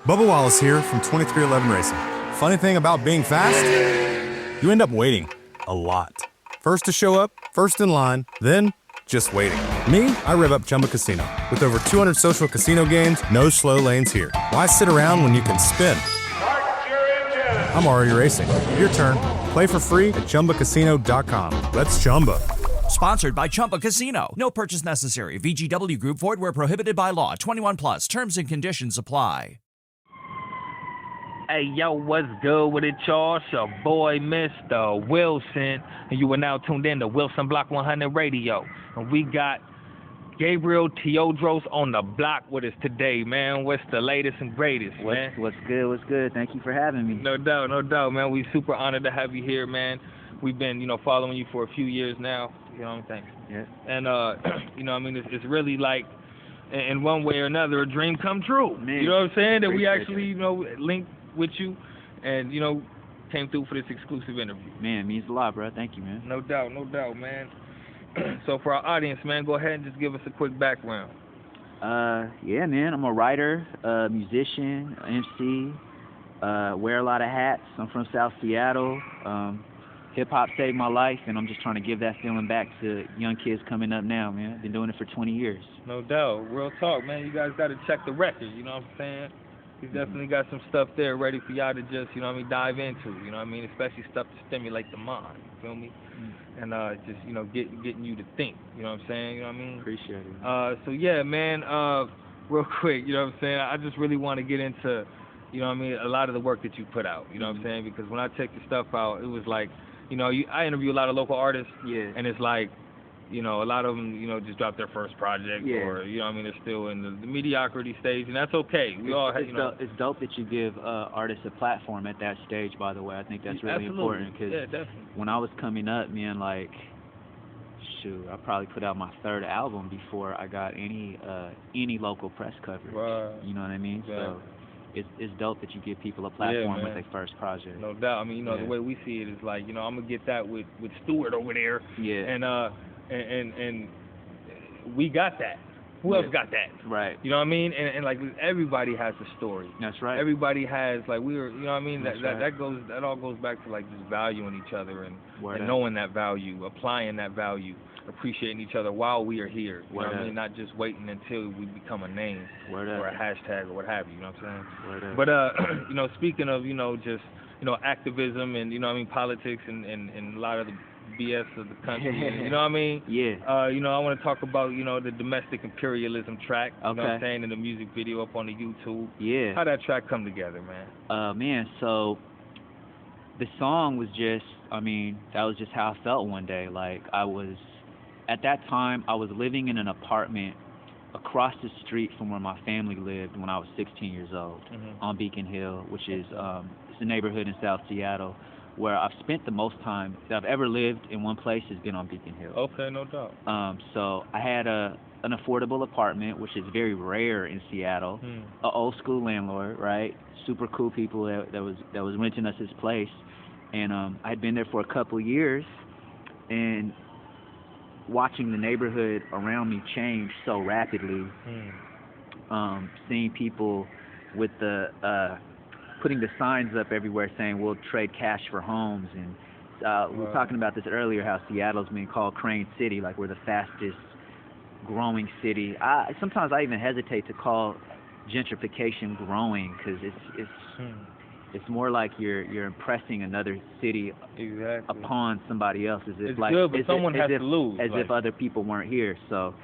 Bubba Wallace here from 2311 Racing. Funny thing about being fast, you end up waiting a lot. First to show up, first in line, then just waiting. Me, I rev up Chumba Casino. With over 200 social casino games, no slow lanes here. Why sit around when you can spin? I'm already racing. Your turn. Play for free at ChumbaCasino.com. Let's Chumba. Sponsored by Chumba Casino. No purchase necessary. VGW Group. Void where prohibited by law. 21 plus. Terms and conditions apply. Hey, yo, what's good with it, y'all? It's your boy, Mr. Wilson, and you are now tuned in to WilsonBlock100 Radio. And we got Gabriel Teodros on the block with us today, man. What's the latest and greatest, man? What's good? Thank you for having me. No doubt, man. We super honored to have you here, man. We've been, following you for a few years now. Thanks. Yeah. And, it's really like, in one way or another, a dream come true. Man, you know what I'm saying? That we appreciate actually, linked with you and, came through for this exclusive interview. Man, it means a lot, bro. Thank you, man. No doubt, man. So for our audience, man, go ahead and just give us a quick background. Yeah, man, I'm a writer, musician, MC, wear a lot of hats. I'm from South Seattle. Hip-hop saved my life, and I'm just trying to give that feeling back to young kids coming up now, man. I've been doing it for 20 years. No doubt. Real talk, man. You guys got to check the record, you know what I'm saying? He's definitely got some stuff there ready for y'all to just, dive into, especially stuff to stimulate the mind, you feel me? And just, getting you to think, you know what I'm saying? You know what I mean? Appreciate it. So, yeah, man, real quick, you know what I'm saying? I just really want to get into, a lot of the work that you put out, you know what I'm saying? Because when I checked your stuff out, it was like, I interview a lot of local artists, and it's like, a lot of them, just dropped their first project, or, they're still in the mediocrity stage, and that's okay. It's dope that you give artists a platform at that stage, by the way. I think that's really important, because when I was coming up, man, like, I probably put out my third album before I got any local press coverage. Right. You know what I mean? Yeah. So it's dope that you give people a platform with their first project. No doubt. The way we see it is like, I'm gonna get that with Stewart over there. Yeah. And we got that. Who else got that? Right. You know what I mean? And like everybody has a story. That's right. Everybody has like that all goes back to like just valuing each other and knowing that value, applying that value, appreciating each other while we are here. You know what I mean? Not just waiting until we become a name or a hashtag or what have you. You know what I'm saying? But speaking of just activism and politics and a lot of the BS of the country. You know what I mean? Yeah. I want to talk about, the domestic imperialism track. You know what I'm saying? In the music video up on the YouTube. Yeah. How'd that track come together, man? Man, so the song was just, that was just how I felt one day. Like, at that time, I was living in an apartment across the street from where my family lived when I was 16 years old, on Beacon Hill, which is, it's a neighborhood in South Seattle, where I've spent the most time that I've ever lived in one place has been on Beacon Hill. Okay, no doubt. So I had an affordable apartment, which is very rare in Seattle. An old school landlord, right? Super cool people that was renting us his place, and I had been there for a couple years, and watching the neighborhood around me change so rapidly, seeing people with the putting the signs up everywhere saying we'll trade cash for homes, and we were talking about this earlier, how Seattle's being called Crane City, like we're the fastest growing city. Sometimes I even hesitate to call gentrification growing, because it's more like you're impressing another city upon somebody else, as if if other people weren't here. So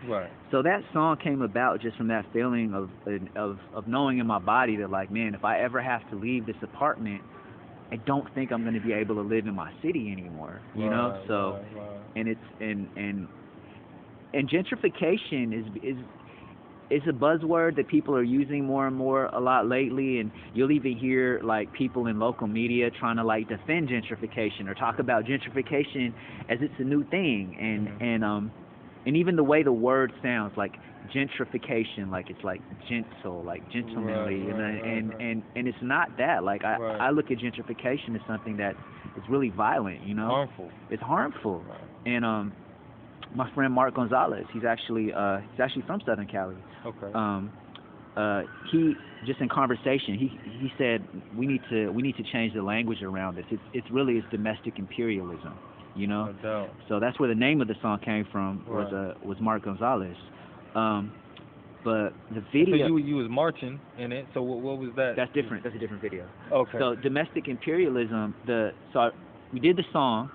that song came about just from that feeling of knowing in my body that, like, man, if I ever have to leave this apartment, I don't think I'm going to be able to live in my city anymore. You know? So and it's and gentrification is a buzzword that people are using more and more a lot lately, and you'll even hear like people in local media trying to like defend gentrification or talk about gentrification as it's a new thing, and even the way the word sounds, like gentrification, like it's like gentle, like gentlemanly, and it's not that. Like I look at gentrification as something that is really violent, harmful. It's harmful, and my friend Mark Gonzalez, he's actually from Southern Cali. Okay. he just in conversation, he said we need to change the language around this. It's really domestic imperialism, you know. No doubt. So that's where the name of the song came from. Was Mark Gonzalez. But the video. So you was marching in it. So what was that? That's different. That's a different video. Okay. So domestic imperialism. We did the song,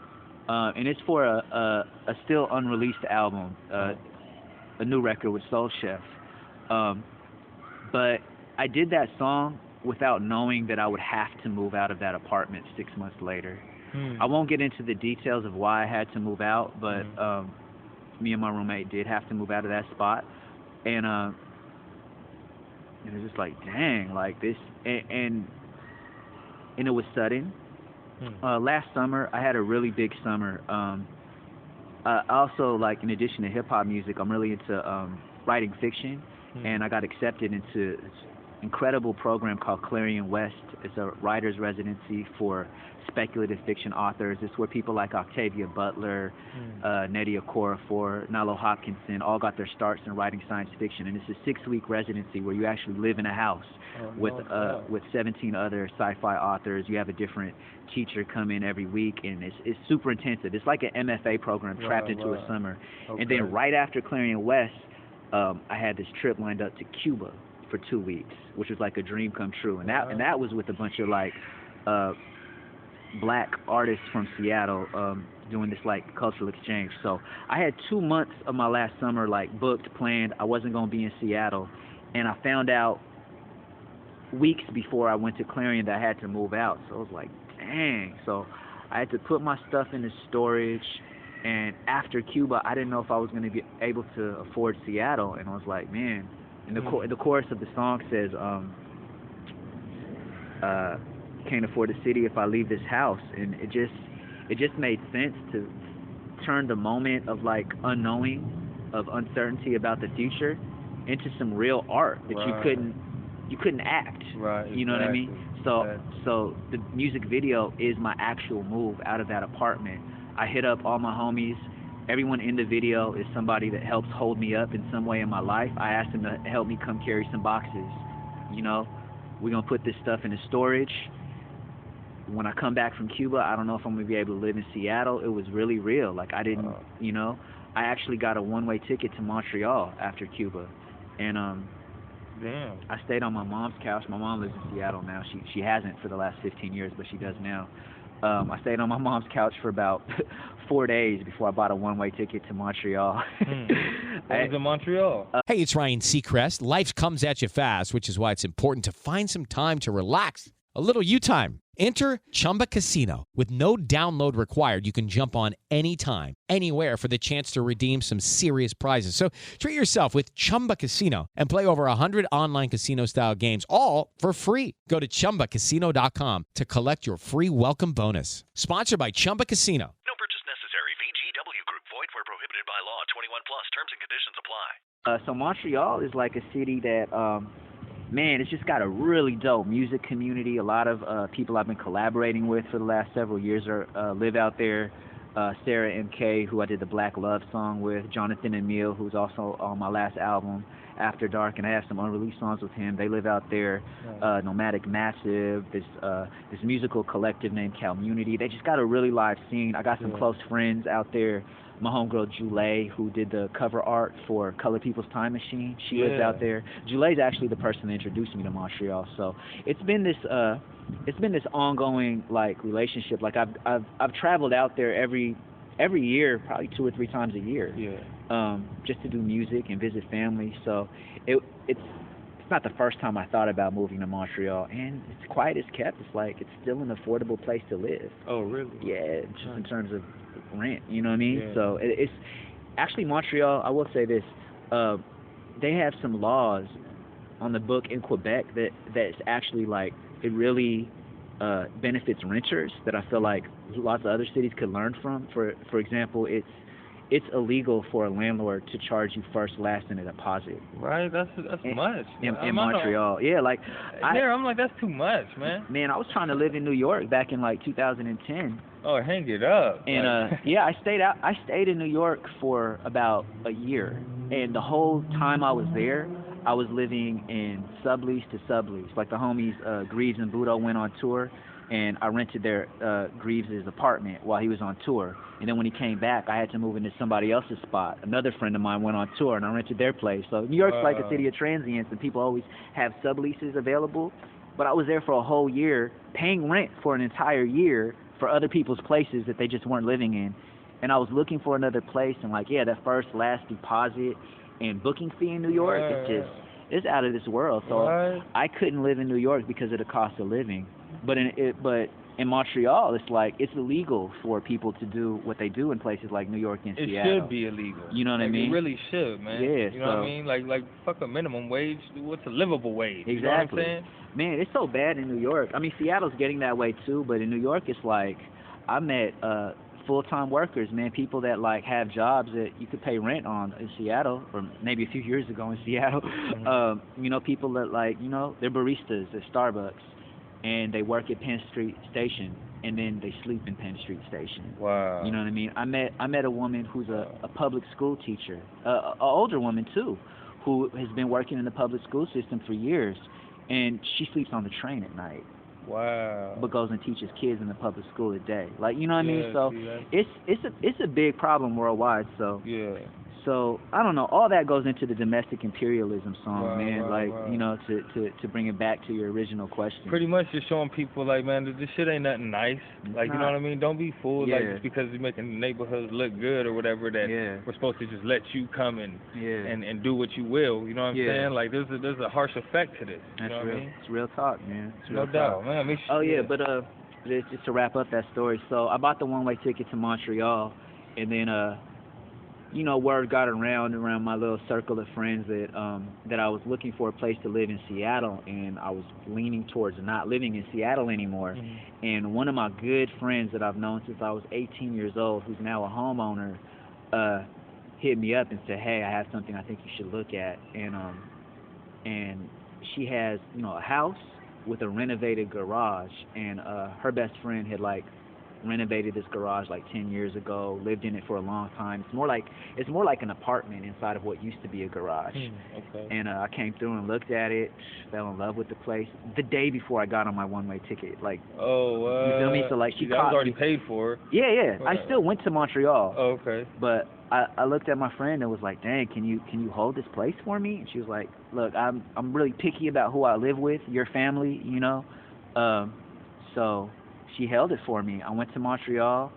and it's for a still unreleased album, a new record with Soul Chef. But I did that song without knowing that I would have to move out of that apartment 6 months later. I won't get into the details of why I had to move out, but me and my roommate did have to move out of that spot. And it was just like, dang, like this, and it was sudden. Last summer, I had a really big summer. I also, like, in addition to hip hop music, I'm really into writing fiction, and I got accepted into this incredible program called Clarion West. It's a writer's residency for speculative fiction authors. It's where people like Octavia Butler, Nnedi Okorafor, Nalo Hopkinson all got their starts in writing science fiction. And it's a 6-week residency where you actually live in a house with 17 other sci-fi authors. You have a different teacher come in every week, and it's super intensive. It's like an MFA program trapped into a summer. Okay. And then right after Clarion West, I had this trip lined up to Cuba for 2 weeks, which was like a dream come true. And that was with a bunch of like black artists from Seattle doing this like cultural exchange. So I had 2 months of my last summer like booked, planned. I wasn't going to be in Seattle, and I found out weeks before I went to Clarion that I had to move out. So I was like, dang. So I had to put my stuff into storage. And after Cuba, I didn't know if I was going to be able to afford Seattle. And I was like, man. And the chorus of the song says, can't afford the city if I leave this house. And it just made sense to turn the moment of like unknowing, of uncertainty about the future, into some real art that you couldn't act. Right. You know what I mean? So the music video is my actual move out of that apartment. I hit up all my homies. Everyone in the video is somebody that helps hold me up in some way in my life. I asked them to help me come carry some boxes. You know, we're going to put this stuff into storage. When I come back from Cuba, I don't know if I'm going to be able to live in Seattle. It was really real. Like, I didn't, you know, I actually got a one-way ticket to Montreal after Cuba. And damn. I stayed on my mom's couch. My mom lives in Seattle now. She hasn't for the last 15 years, but she does now. I stayed on my mom's couch for about 4 days before I bought a one-way ticket to Montreal. I was in Montreal. Hey, it's Ryan Seacrest. Life comes at you fast, which is why it's important to find some time to relax. A little you time. Enter Chumba Casino. With no download required, you can jump on anytime, anywhere for the chance to redeem some serious prizes. So treat yourself with Chumba Casino and play over 100 online casino-style games, all for free. Go to ChumbaCasino.com to collect your free welcome bonus. Sponsored by Chumba Casino. No purchase necessary. VGW Group. Void where prohibited by law. 21 plus. Terms and conditions apply. So Montreal is like a city that... man, it's just got a really dope music community. A lot of people I've been collaborating with for the last several years live out there. Sarah M.K., who I did the Black Love song with. Jonathan Emile, who's also on my last album, After Dark, and I have some unreleased songs with him. They live out there. Nomadic Massive, this musical collective named Calmunity. They just got a really live scene. I got some close friends out there. My homegirl Jule, who did the cover art for Colored People's Time Machine, she lives out there. Jule's actually the person that introduced me to Montreal. So it's been this ongoing like relationship. Like I've traveled out there every year, probably 2 or 3 times a year. Just to do music and visit family. So it's not the first time I thought about moving to Montreal, and it's quiet as kept. It's like it's still an affordable place to live. Oh, really? Yeah, just in terms of rent, you know what I mean? Yeah. So it's actually Montreal. I will say this: they have some laws on the book in Quebec that's actually like it really benefits renters that I feel like lots of other cities could learn from. For example, it's illegal for a landlord to charge you first, last, and a deposit. Right, that's much. In Montreal, yeah, like I'm like that's too much, man. Man, I was trying to live in New York back in like 2010. Oh, hang it up. And I stayed in New York for about a year, and the whole time I was there, I was living in sublease to sublease. Like the homies Greaves and Budo went on tour, and I rented their Greaves' apartment while he was on tour. And then when he came back, I had to move into somebody else's spot. Another friend of mine went on tour, and I rented their place. So New York's like a city of transients, and people always have subleases available. But I was there for a whole year, paying rent for an entire year for other people's places that they just weren't living in. And I was looking for another place, and like, yeah, that first, last deposit and booking fee in New York, it's out of this world. So I couldn't live in New York because of the cost of living. But in Montreal, it's like it's illegal for people to do what they do in places like New York and Seattle. It should be illegal. You know what I mean? It really should, man. Yeah. You know what I mean? Like fuck a minimum wage. What's a livable wage? Exactly. You know what I'm saying? Man, it's so bad in New York. I mean, Seattle's getting that way too, but in New York, it's like I met full-time workers, man, people that like have jobs that you could pay rent on in Seattle, or maybe a few years ago in Seattle. You know, people that like, you know, they're baristas at Starbucks, and they work at Penn Street Station, and then they sleep in Penn Street Station. Wow. You know what I mean? I met a woman who's a public school teacher, an older woman too, who has been working in the public school system for years, and she sleeps on the train at night. Wow. But goes and teaches kids in the public school a day. Like, you know what I mean? So see, it's a big problem worldwide. So So I don't know. All that goes into the domestic imperialism song, man. You know, to bring it back to your original question. Pretty much just showing people like, man, this shit ain't nothing nice. Like, you know what I mean? Don't be fooled like just because you're making the neighborhoods look good or whatever that we're supposed to just let you come and do what you will. You know what I'm saying? Like there's a harsh effect to this. That's you know real. What I mean? It's real talk, man. It's real no doubt, man. I mean, but just to wrap up that story. So I bought the one-way ticket to Montreal, and then you know, word got around my little circle of friends that I was looking for a place to live in Seattle, and I was leaning towards not living in Seattle anymore. And one of my good friends that I've known since I was 18 years old, who's now a homeowner, hit me up and said, "Hey, I have something I think you should look at." And she has, you know, a house with a renovated garage, and her best friend had like renovated this garage like 10 years ago, lived in it for a long time. It's more like an apartment inside of what used to be a garage. And I came through and looked at it, fell in love with the place the day before I got on my one-way ticket. Like, you feel me? So like she was already paid for. Yeah. I still went to Montreal. Oh, okay. But I looked at my friend and was like, "Dang, can you hold this place for me?" And she was like, "Look, I'm really picky about who I live with, your family, you know." So she held it for me. I went to Montreal,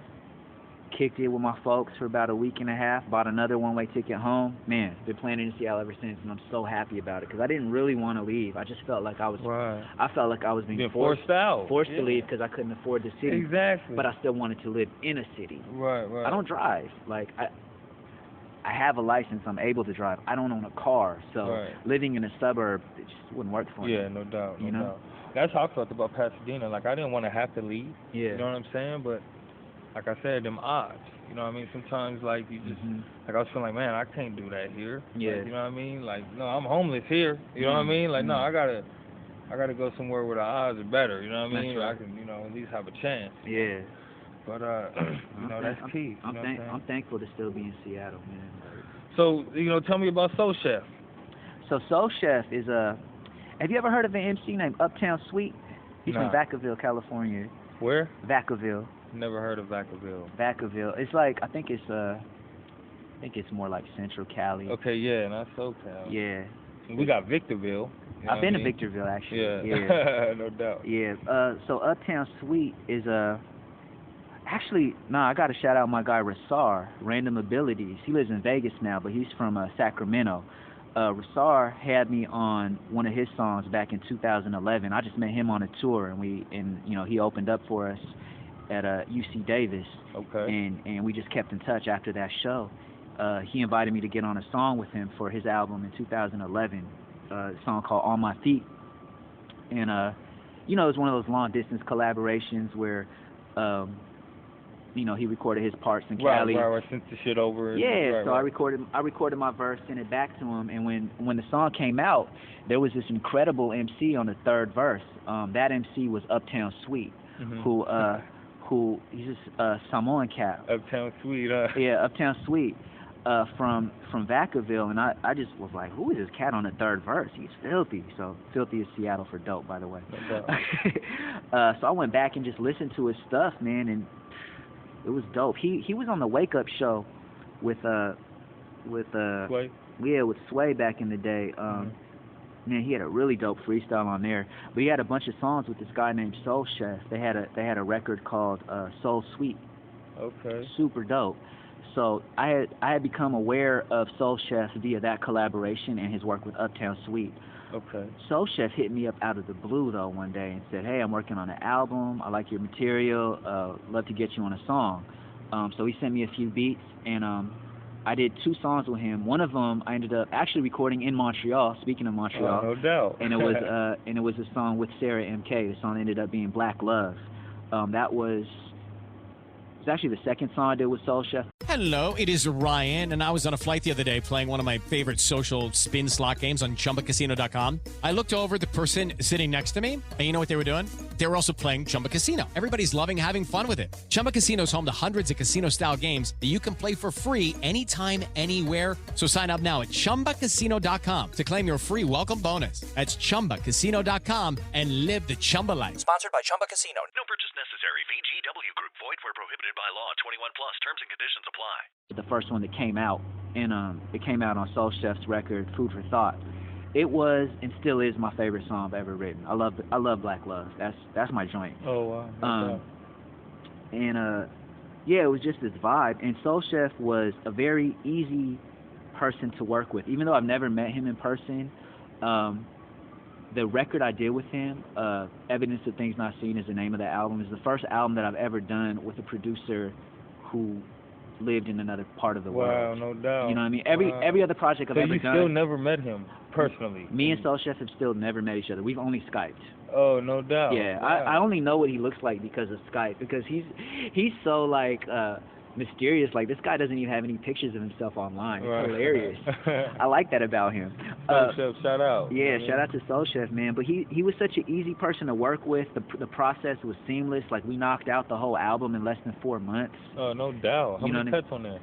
kicked it with my folks for about a week and a half, bought another one-way ticket home. Man, been playing in Seattle ever since, and I'm so happy about it because I didn't really want to leave. I just felt like I was being forced to leave because I couldn't afford the city. Exactly. But I still wanted to live in a city. Right. I don't drive. Like I have a license. I'm able to drive. I don't own a car, so living in a suburb, it just wouldn't work for me. Yeah, no doubt. You know? That's how I felt about Pasadena. Like, I didn't want to have to leave. Yeah. You know what I'm saying? But, like I said, them odds. You know what I mean? Sometimes, like, you just, like, I was feeling like, man, I can't do that here. Yeah. Like, you know what I mean? Like, no, I'm homeless here. You know what I mean? Like, no, I gotta go somewhere where the odds are better. You know what I mean? Where I can, you know, at least have a chance. Yeah. But, you know, that's key. I'm thankful to still be in Seattle, man. So, you know, tell me about Soul Chef. So Soul Chef is have you ever heard of an MC named Uptown Sweet? He's from Vacaville, California. Where? Vacaville. Never heard of Vacaville. Vacaville. It's like I think it's more like Central Cali. Okay, yeah, not SoCal. Yeah. We got Victorville. I've been to Victorville actually. Yeah. No doubt. Yeah. So Uptown Sweet is actually, I got to shout out my guy Rasar, Random Abilities. He lives in Vegas now, but he's from Sacramento. Rasar had me on one of his songs back in 2011. I just met him on a tour, and you know, he opened up for us at UC Davis. Okay. And we just kept in touch after that show. He invited me to get on a song with him for his album in 2011, a song called On My Feet. And you know, it was one of those long distance collaborations where you know, he recorded his parts in Cali. Right, sent the shit over. I recorded my verse, sent it back to him, and when the song came out, there was this incredible MC on the third verse. That MC was Uptown Sweet, who he's a Samoan cat. Uptown Sweet, huh? Yeah, Uptown Sweet. from Vacaville, and I just was like, who is this cat on the third verse? He's filthy. So filthy is Seattle for dope, by the way. So I went back and just listened to his stuff, man, and it was dope. He was on the Wake Up show with Sway? Yeah, with Sway back in the day. Man, he had a really dope freestyle on there. But he had a bunch of songs with this guy named Soul Chef. They had a record called Soul Sweet. Okay. Super dope. So I had become aware of Soul Chef via that collaboration and his work with Uptown Sweet. Okay. Soul Chef hit me up out of the blue though one day and said, "Hey, I'm working on an album. I like your material. Love to get you on a song." So he sent me a few beats, and I did 2 songs with him. One of them I ended up actually recording in Montreal. Speaking of Montreal, no doubt. and it was a song with Sarah MK. The song ended up being Black Love. That was actually the second song I did with Soul Chef. Hello, it is Ryan, and I was on a flight the other day playing one of my favorite social spin slot games on ChumbaCasino.com. I looked over at the person sitting next to me, and you know what they were doing? They were also playing Chumba Casino. Everybody's loving having fun with it. Chumba Casino is home to hundreds of casino-style games that you can play for free anytime, anywhere. So sign up now at ChumbaCasino.com to claim your free welcome bonus. That's ChumbaCasino.com and live the Chumba life. Sponsored by Chumba Casino. No purchase necessary. VGW Group. Void where prohibited by law. 21 plus. Terms and conditions apply. The first one that came out, and it came out on Soul Chef's record, Food for Thought. It was and still is my favorite song I've ever written. I love Black Love. That's my joint. Oh wow. Yeah, it was just this vibe. And Soul Chef was a very easy person to work with, even though I've never met him in person. The record I did with him, Evidence of Things Not Seen is the name of the album, is the first album that I've ever done with a producer who lived in another part of the world. Wow, no doubt. You know what I mean? Every other project I've ever done. So you still never met him personally? Me and Soul Chef have still never met each other. We've only Skyped. Oh, no doubt. Yeah, wow. I only know what he looks like because of Skype, because he's so like mysterious. Like, this guy doesn't even have any pictures of himself online. It's hilarious. I like that about him. Soul Chef, shout out. Yeah, shout out to Soul Chef, man. But he was such an easy person to work with. The process was seamless. Like, we knocked out the whole album in less than 4 months. Oh, no doubt. How many cuts on there?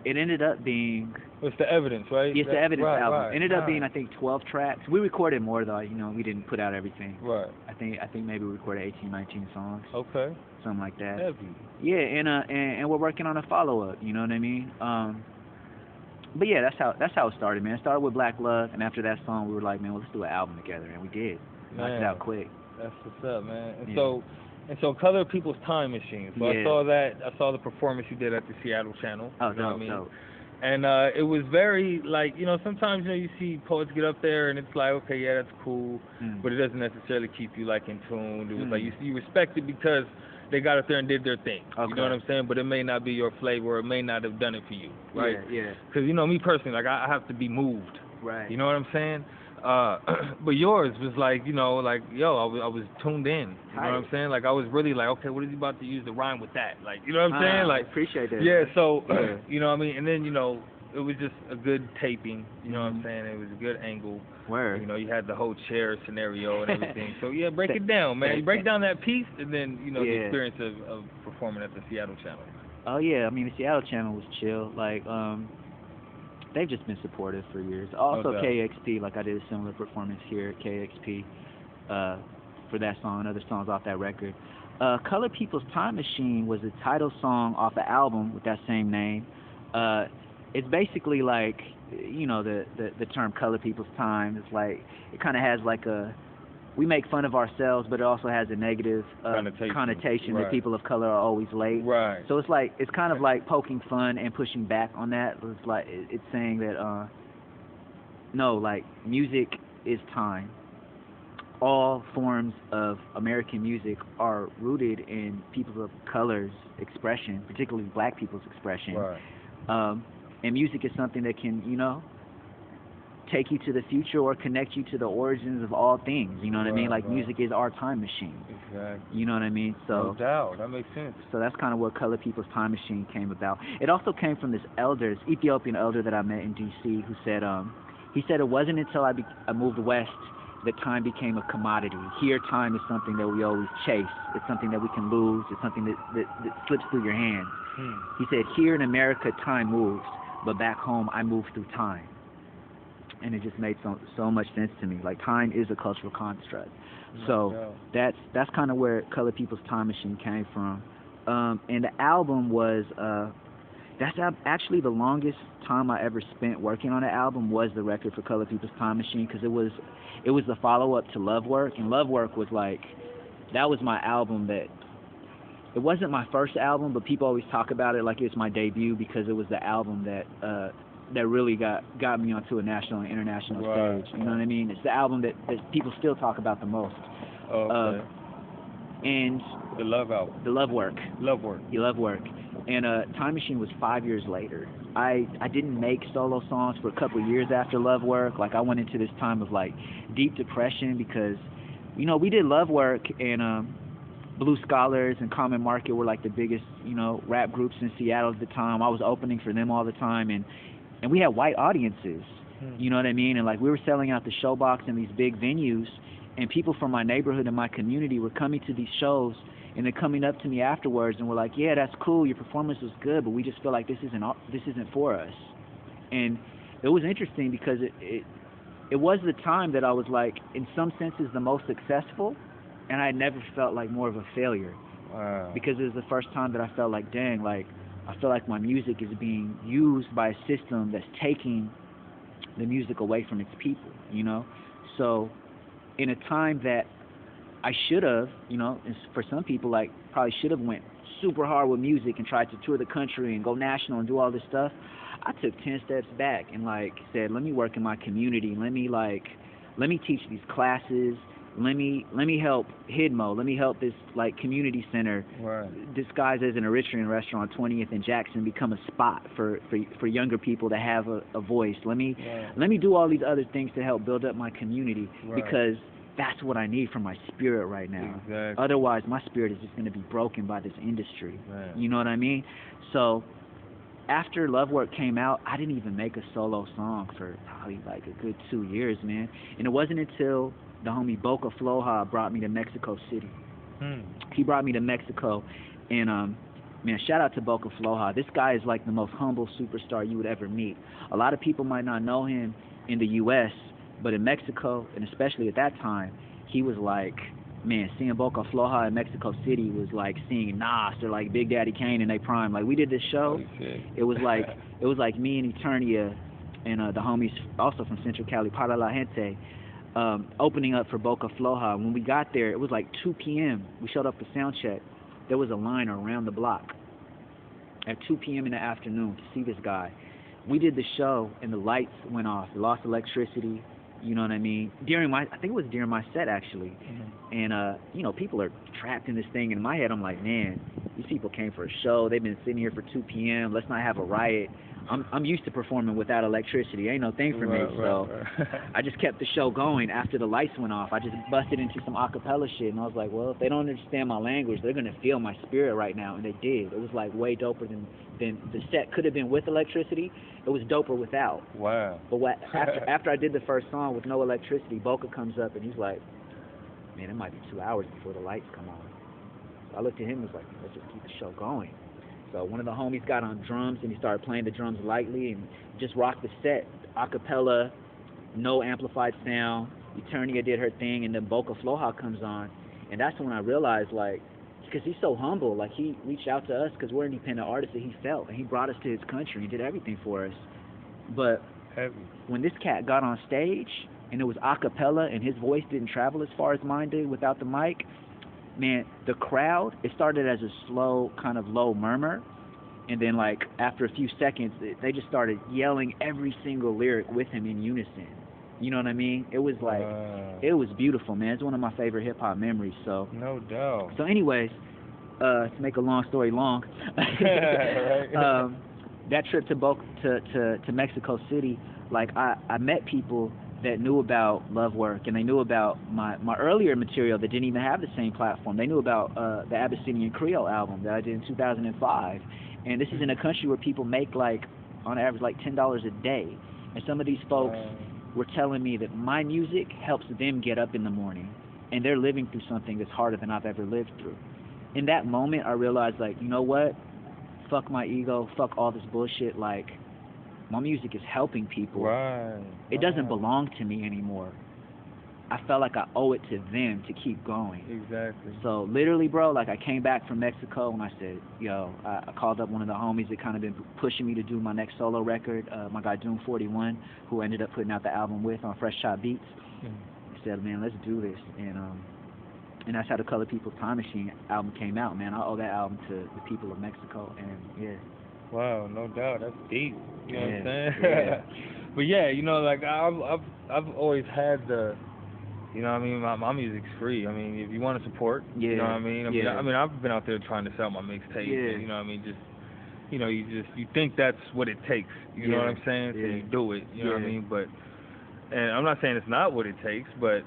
It ended up being... It's the Evidence, right? It's the Evidence album. Right, Ended up being, I think, 12 tracks. We recorded more, though. You know, we didn't put out everything. Right. I think maybe we recorded 18, 19 songs. Okay. Something like that. Heavy. Yeah, and we're working on a follow-up, you know what I mean? But yeah, that's how it started, man. It started with Black Love, and after that song, we were like, man, well, let's do an album together, and we did. Knocked it out quick. That's what's up, man. And yeah. so Color People's Time Machine. So yeah. I saw the performance you did at the Seattle channel. Oh, you know what I mean? dope. And it was very, like, you know, sometimes, you know, you see poets get up there and it's like, okay, yeah, that's cool, but it doesn't necessarily keep you, like, in tune. It was like, you respect it because they got up there and did their thing. Okay. You know what I'm saying? But it may not be your flavor, or it may not have done it for you, right? Yeah. Because, you know, me personally, like, I have to be moved. Right. You know what I'm saying? But yours was like, you know, like, yo, I was tuned in. You know what I'm saying? Like, I was really like, okay, what is he about to use to rhyme with that? Like, you know what I'm saying? Like, I appreciate that. Yeah, so, you know what I mean? And then, you know, it was just a good taping. You know what I'm saying? It was a good angle. Word. You know, you had the whole chair scenario and everything. So, yeah, break it down, man. You break down that piece, and then, you know, the experience of performing at the Seattle channel. Oh, yeah. I mean, the Seattle channel was chill. Like, they've just been supportive for years. Also, KXP, like I did a similar performance here at KXP for that song and other songs off that record. Color People's Time Machine was the title song off the album with that same name. It's basically like, you know, the term Color People's Time. It's like, it kind of has like we make fun of ourselves, but it also has a negative connotation that people of color are always late. Right. So it's kind of like poking fun and pushing back on that. It's like, it's saying that, no, like, music is time. All forms of American music are rooted in people of color's expression, particularly black people's expression. Right. And music is something that can, you know, take you to the future or connect you to the origins of all things. You know what I mean? Like, music is our time machine. Exactly. You know what I mean? So, no doubt. That makes sense. So that's kind of where Color People's Time Machine came about. It also came from this Ethiopian elder that I met in D.C. who said, he said, it wasn't until I moved west that time became a commodity. Here, time is something that we always chase. It's something that we can lose. It's something that slips through your hands. He said, here in America, time moves. but back home I moved through time. And it just made so much sense to me. Like, time is a cultural construct. So that's kind of where Colored People's Time Machine came from. And the album was, that's actually the longest time I ever spent working on an album was the record for Colored People's Time Machine, because it was the follow-up to Love Work. And Love Work was like, that was my album that, it wasn't my first album, but people always talk about it like it's my debut, because it was the album that really got me onto a national and international stage. You know what I mean? It's the album that people still talk about the most. Okay. And the Love album. The Love Work. Love Work. You Love Work. And Time Machine was 5 years later. I didn't make solo songs for a couple of years after Love Work. Like, I went into this time of like deep depression because, you know, we did Love Work, and Blue Scholars and Common Market were like the biggest, you know, rap groups in Seattle at the time. I was opening for them all the time, and we had white audiences, you know what I mean? And like, we were selling out the Showbox and these big venues, and people from my neighborhood and my community were coming to these shows, and they're coming up to me afterwards and were like, yeah, that's cool, your performance was good, but we just feel like this isn't for us. And it was interesting because it was the time that I was like, in some senses, the most successful, and I never felt like more of a failure. Wow. Because it was the first time that I felt like, dang, like, I feel like my music is being used by a system that's taking the music away from its people, you know? So in a time that I should have, you know, for some people, like, probably should have went super hard with music and tried to tour the country and go national and do all this stuff, I took 10 steps back and, like, said, let me work in my community. Let me teach these classes. Let me help Hidmo. Let me help this like community center disguised as an Eritrean restaurant, 20th and Jackson, become a spot for younger people to have a voice. Let me do all these other things to help build up my community, because that's what I need for my spirit right now. Exactly. Otherwise, my spirit is just going to be broken by this industry. You know what I mean? So after Love Work came out, I didn't even make a solo song for probably like a good 2 years, man. And it wasn't until the homie Boca Floja brought me to Mexico City. He brought me to Mexico, and man, shout out to Boca Floja. This guy is like the most humble superstar you would ever meet. A lot of people might not know him in the U.S., but in Mexico, and especially at that time, he was like, man, seeing Boca Floja in Mexico City was like seeing Nas or like Big Daddy Kane in their prime. Like, we did this show, it was like me and Eternia and the homies also from Central Cali, Para la Gente, opening up for Boca Floja. When we got there, it was like 2 p.m. We showed up for sound check. There was a line around the block at 2 p.m. in the afternoon to see this guy. We did the show, and the lights went off. We lost electricity, you know what I mean? I think it was during my set, actually. And, you know, people are trapped in this thing. And in my head, I'm like, man, these people came for a show. They've been sitting here for 2 p.m. Let's not have a riot. I'm used to performing without electricity. Ain't no thing for me. So I just kept the show going after the lights went off. I just busted into some acapella shit, and I was like, well, if they don't understand my language, they're gonna feel my spirit right now, and they did. It was like way doper than the set could have been with electricity. It was doper without. Wow. But after I did the first song with no electricity, Boca comes up and he's like, man, it might be 2 hours before the lights come on. So I looked at him and was like, let's just keep the show going. So one of the homies got on drums, and he started playing the drums lightly and just rocked the set. Acapella, no amplified sound. Eternia did her thing, and then Boca Floja comes on. And that's when I realized, like, because he's so humble, like, he reached out to us because we're independent artists that he felt, and he brought us to his country and did everything for us. But when this cat got on stage, and it was acapella, and his voice didn't travel as far as mine did without the mic, man, the crowd, it started as a slow, kind of low murmur, and then, like, after a few seconds, they just started yelling every single lyric with him in unison. You know what I mean? It was like, it was beautiful, man. It's one of my favorite hip-hop memories, so. No doubt. So anyways, to make a long story long, that trip to Mexico City, like, I met people that knew about Love Work, and they knew about my earlier material that didn't even have the same platform. They knew about the Abyssinian Creole album that I did in 2005. And this is in a country where people make, like, on average, like $10 a day. And some of these folks were telling me that my music helps them get up in the morning, and they're living through something that's harder than I've ever lived through. In that moment, I realized, like, you know what? Fuck my ego. Fuck all this bullshit. Like, my music is helping people. Right. It doesn't belong to me anymore. I felt like I owe it to them to keep going. Exactly. So literally, bro, like I came back from Mexico and I said, yo, I called up one of the homies that kind of been pushing me to do my next solo record, my guy Doom 41, who ended up putting out the album with on Fresh Shot Beats. I said, man, let's do this. And that's how the Color People's Time Machine album came out, man. I owe that album to the people of Mexico, and yeah. Wow, no doubt, that's deep. You know what I'm saying? Yeah. But yeah, you know, like I've always had the, you know what I mean, my music's free. I mean, if you want to support, you know what I mean? I mean, I've been out there trying to sell my mixtape, you know what I mean? Just, you know, you think that's what it takes, you know what I'm saying? So you do it, you know what I mean? But, and I'm not saying it's not what it takes, but,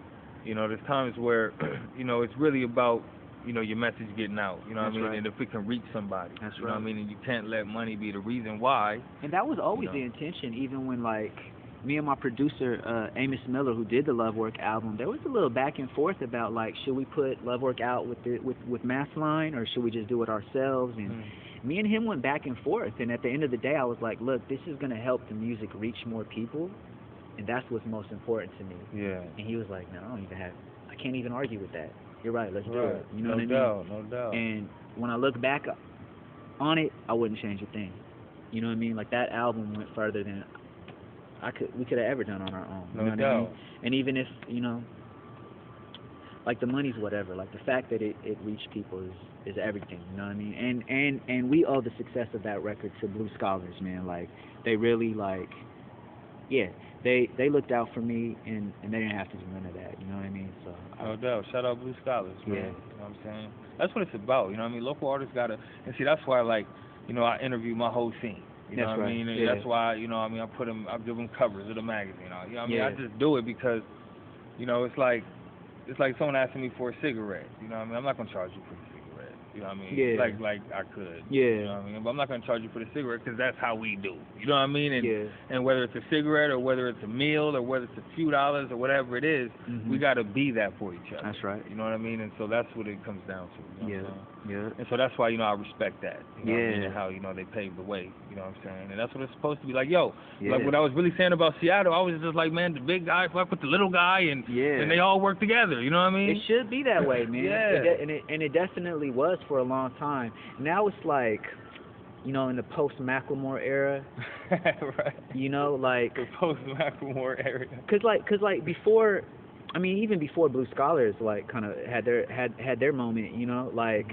you know, there's times where, you know, it's really about, you know, your message getting out, you know what I mean? Right. And if it can reach somebody, you know what I mean? And you can't let money be the reason why. And that was always the intention, even when, like, me and my producer, Amos Miller, who did the Love Work album, there was a little back and forth about, like, should we put Love Work out with Massline, or should we just do it ourselves? And me and him went back and forth, and at the end of the day, I was like, look, this is going to help the music reach more people, and that's what's most important to me. Yeah. And he was like, no, I can't even argue with that. You're right, let's do it. You know what I mean? No doubt. And when I look back on it, I wouldn't change a thing. You know what I mean? Like, that album went further than we could have ever done on our own. You know what I mean? And even if, you know, like, the money's whatever. Like, the fact that it reached people is everything. You know what I mean? And we owe the success of that record to Blue Scholars, man. Like, they really, like, they looked out for me, and they didn't have to do none of that. You know what I mean? So no doubt. Shout out Blue Scholars, man. You know what I'm saying? That's what it's about. You know what I mean? Local artists gotta, and see, that's why, like, you know, I interview my whole scene. You know what I mean? And that's why, you know what I mean, I give them covers of the magazine. You know what I mean? I just do it because, you know, it's like someone asking me for a cigarette. You know what I mean? I'm not gonna charge you for the cigarette. You know what I mean? Like I could. You know what I mean? But I'm not gonna charge you for the cigarette because that's how we do. You know what I mean? And whether it's a cigarette or whether it's a meal or whether it's a few dollars or whatever it is, we gotta be that for each other. That's right. You know what I mean? And so that's what it comes down to. You know Yeah. And so that's why, you know, I respect that. You know what I mean? And how, you know, they paved the way. You know what I'm saying? And that's what it's supposed to be. Like, yo, like what I was really saying about Seattle, I was just like, man, the big guy fuck with the little guy, and they all work together. You know what I mean? It should be that way, man. And it definitely was for a long time. Now it's like, you know, in the post-Macklemore era, right? You know, like the post-Macklemore era. Cause like before, I mean, even before Blue Scholars, like, kind of had their moment. You know, like,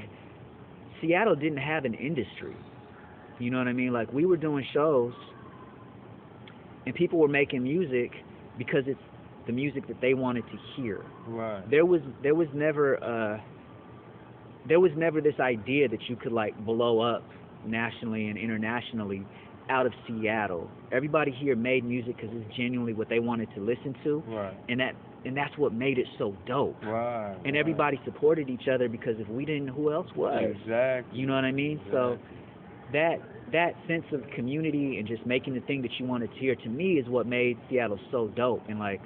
Seattle didn't have an industry. You know what I mean? Like, we were doing shows, and people were making music because it's the music that they wanted to hear. Right. There was never this idea that you could, like, blow up nationally and internationally out of Seattle. Everybody here made music because it's genuinely what they wanted to listen to. Right. And that's what made it so dope. Right. And everybody supported each other because if we didn't, who else was? Exactly. You know what I mean? Exactly. So that sense of community and just making the thing that you wanted to hear, to me, is what made Seattle so dope. And, like,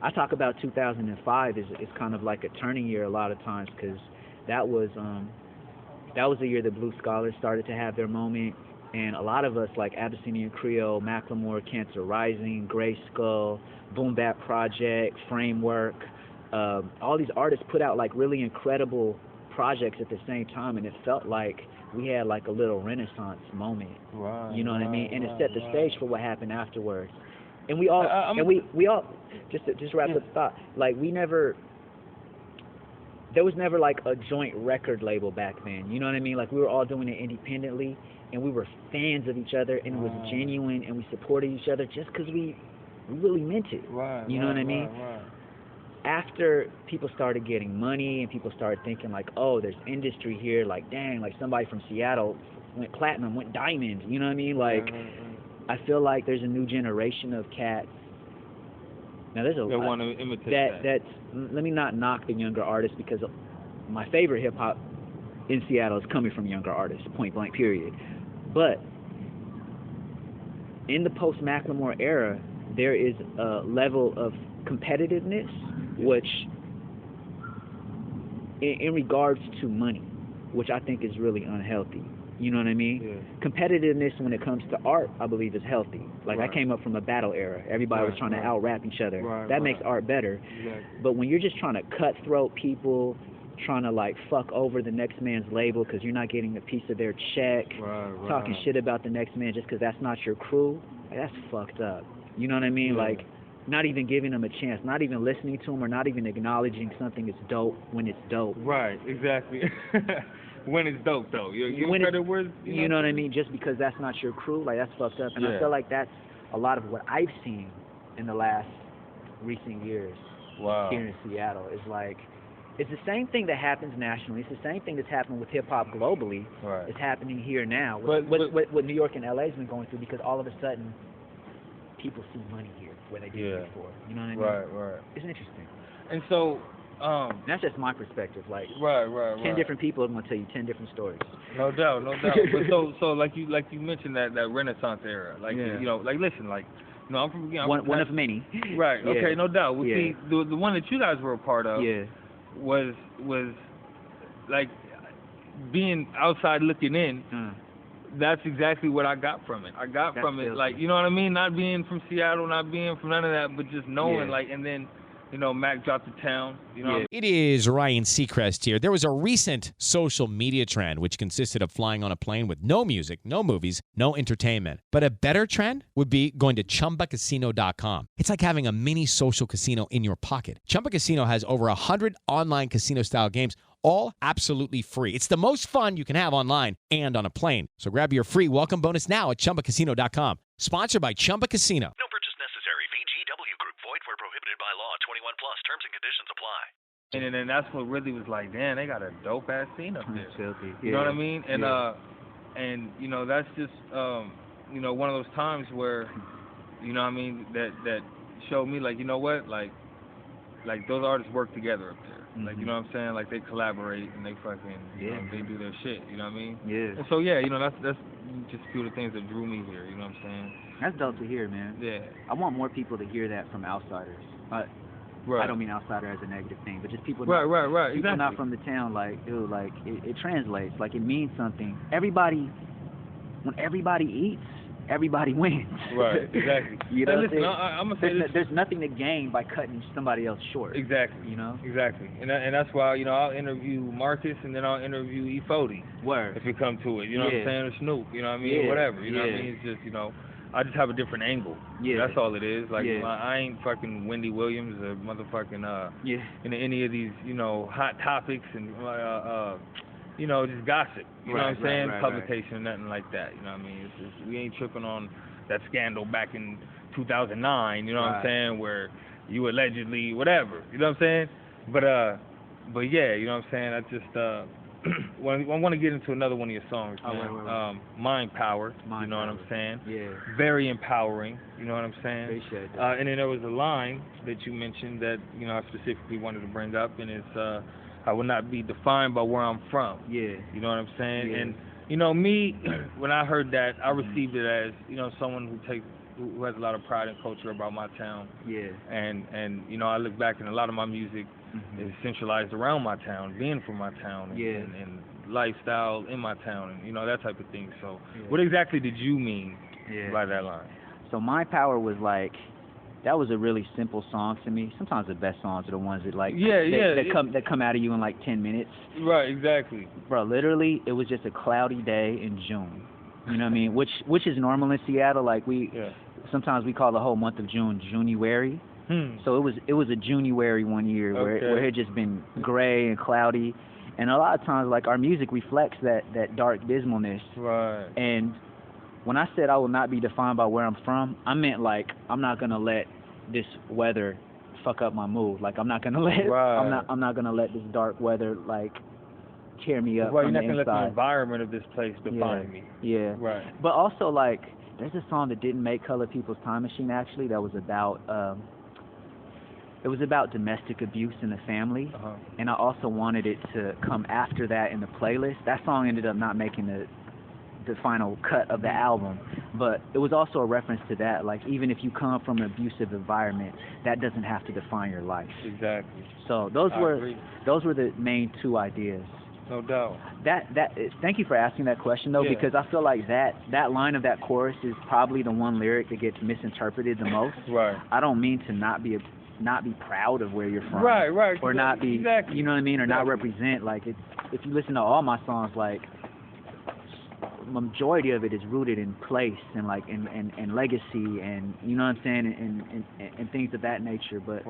I talk about 2005 is kind of like a turning year a lot of times, because that was the year that Blue Scholars started to have their moment, and a lot of us, like Abyssinian Creole, Macklemore, Cancer Rising, Gray Skull, Boom Bap Project, Framework, all these artists put out, like, really incredible projects at the same time, and it felt like we had, like, a little renaissance moment. Right. You know what I mean? And it set the stage for what happened afterwards. And we all, we all, just to wrap up the thought, like, there was never, like, a joint record label back then. You know what I mean? Like, we were all doing it independently, and we were fans of each other, and it was genuine, and we supported each other just because we really meant it. Right. You know what I mean? Right. After people started getting money and people started thinking, like, oh, there's industry here, like, dang, like, somebody from Seattle went platinum, went diamond, you know what I mean? Like, I feel like there's a new generation of cats. Now, there's a they want to imitate that. Let me not knock the younger artists, because my favorite hip-hop in Seattle is coming from younger artists, point blank, period. But in the post-Macklemore era, there is a level of competitiveness, which, in regards to money, which I think is really unhealthy. You know what I mean? Yeah. Competitiveness when it comes to art, I believe, is healthy. Like, Right. I came up from a battle era. Everybody was trying to out-rap each other. That makes art better. Exactly. But when you're just trying to cutthroat people, trying to, like, fuck over the next man's label because you're not getting a piece of their check, talking shit about the next man just because that's not your crew, like, that's fucked up. You know what I mean? Yeah. Like, not even giving them a chance, not even listening to them, or not even acknowledging something is dope when it's dope. Right, exactly. When it's dope, though. You When credit it's, where, you know what I mean? Just because that's not your crew, like, that's fucked up. And I feel like that's a lot of what I've seen in the last recent years here in Seattle. Is like, it's the same thing that happens nationally. It's the same thing that's happening with hip-hop globally. Right. It's happening here now. But What New York and LA has been going through, because all of a sudden people see money here where they didn't before. You know what I mean? Right. It's interesting. And so, that's just my perspective. Like, right. 10 different people are going to tell you 10 different stories. No doubt. But so like you mentioned that Renaissance era. Like, you know, like, listen, like, you know, I'm from one of many. Right. Yeah. Okay. No doubt. Well, Yeah. see, the one that you guys were a part of. Yeah. Was like being outside looking in. That's exactly what I got from it. I got from it, like, you know what I mean? Not being from Seattle, not being from none of that, but just knowing, like, and then, you know, Mac dropped the town. You know what I mean? It is Ryan Seacrest here. There was a recent social media trend which consisted of flying on a plane with no music, no movies, no entertainment. But a better trend would be going to ChumbaCasino.com. It's like having a mini social casino in your pocket. Chumba Casino has over 100 online casino-style games, all absolutely free. It's the most fun you can have online and on a plane. So grab your free welcome bonus now at ChumbaCasino.com. Sponsored by Chumba Casino. No purchase necessary. VGW Group. Void where prohibited by law. 21 plus. Terms and conditions apply. And then that's what really was like, damn, they got a dope ass scene up there. Filthy. You know what I mean? And and you know, that's just you know, one of those times where, you know what I mean, that showed me, like, you know what, like those artists work together up there. Like, you know what I'm saying? Like, they collaborate and they fucking, you know, they do their shit. You know what I mean? Yeah. And so, yeah, you know, that's just a few of the things that drew me here. You know what I'm saying? That's dope to hear, man. Yeah. I want more people to hear that from outsiders. I don't mean outsider as a negative thing, but just people Right. People Exactly. not from the town, like, dude, like, it translates. Like, it means something. When everybody eats, everybody wins. Right, exactly. You know, listen, I'm gonna say this. There's nothing to gain by cutting somebody else short. Exactly. You know? Exactly. And that's why, you know, I'll interview Marcus and then I'll interview E40. Word. If it come to it. You know what I'm saying? Or Snoop. You know what I mean? Yeah. Whatever. You know what I Yeah. mean? It's just, you know, I just have a different angle. Yeah. That's all it is. Like, Yeah. I ain't fucking Wendy Williams or motherfucking Yeah. in any of these, you know, hot topics and you know, just gossip. You know what I'm saying? Publication or nothing like that. You know what I mean? It's just, we ain't tripping on that scandal back in 2009. You know what I'm saying? Where you allegedly whatever. You know what I'm saying? But yeah, you know what I'm saying? I just I want to get into another one of your songs, man. Right. Mind Power. You know what I'm saying? Yeah. Very empowering. You know what I'm saying? Appreciate that. And then there was a line that you mentioned that, you know, I specifically wanted to bring up, and it's I will not be defined by where I'm from. Yeah. You know what I'm saying? Yeah. And you know, me, when I heard that, I received it as, you know, someone who has a lot of pride and culture about my town. Yeah. And you know, I look back and a lot of my music is centralized around my town, being from my town, and lifestyle in my town, and, you know, that type of thing. So, what exactly did you mean by that line? So Mind Power was like, that was a really simple song to me. Sometimes the best songs are the ones that, like, that come out of you in like 10 minutes. Right, exactly. Bro, literally, it was just a cloudy day in June. You know what I mean? Which is normal in Seattle. Like, sometimes we call the whole month of June Juniary. So it was a Juniary one year where it had just been gray and cloudy, and a lot of times, like, our music reflects that dark dismalness. Right. And when I said I will not be defined by where I'm from, I meant, like, I'm not gonna let this weather fuck up my mood. Like, I'm not gonna let I'm not gonna let this dark weather, like, tear me up. Right, from you're not the gonna inside. let the environment of this place define me. Yeah. Right. But also, like, there's a song that didn't make Colored People's Time Machine, actually, that was about it was about domestic abuse in the family, and I also wanted it to come after that in the playlist. That song ended up not making the final cut of the album, but it was also a reference to that. Like, even if you come from an abusive environment, that doesn't have to define your life. Exactly. So those were the main two ideas No doubt. Thank you for asking that question though, because I feel like that line of that chorus is probably the one lyric that gets misinterpreted the most. Right. I don't mean to not be proud of where you're from. Right. Or not be, exactly. you know what I mean, or not represent. Like if you listen to all my songs, like majority of it is rooted in place and like and legacy and you know what I'm saying and things of that nature. But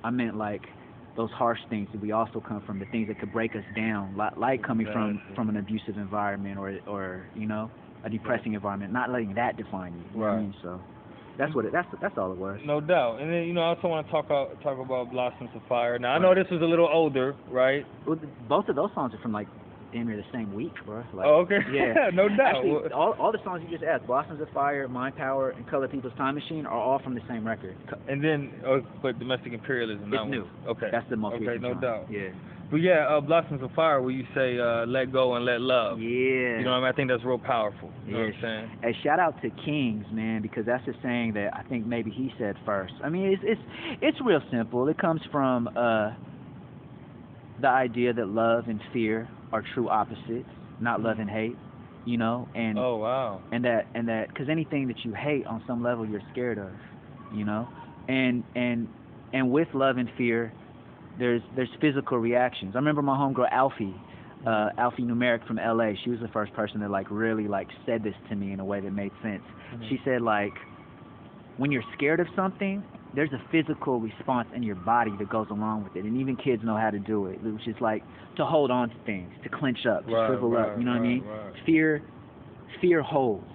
I meant like those harsh things that we also come from, the things that could break us down, like coming from an abusive environment or you know, a depressing environment, not letting that define you. You know what I mean? So that's all it was. No doubt. And then, you know, I also want to talk about Blossoms of Fire. Now I know this was a little older, right? Well, both of those songs are from like damn near the same week, bro. Like, oh, okay. Yeah. No doubt. Actually, all the songs you just asked, Blossoms of Fire, Mind Power, and Color People's Time Machine, are all from the same record. And then, but Domestic Imperialism, it's new. Okay. That's the most recent no song. doubt. Yeah. But yeah, Blossoms of Fire, where you say, let go and let love. Yeah. You know what I mean? I think that's real powerful. You know what I'm saying? Hey, shout out to Kings, man, because that's a saying that I think maybe he said first. I mean, it's real simple. It comes from the idea that love and fear are true opposites, not love and hate, you know, and oh wow, and that because anything that you hate on some level you're scared of, you know, and with love and fear, there's physical reactions. I remember my homegirl Alfie Numeric from LA. She was the first person that like really like said this to me in a way that made sense. She said like, when you're scared of something, there's a physical response in your body that goes along with it, and even kids know how to do it, which is like to hold on to things, to clench up, to shrivel up, you know what I mean? Fear holds.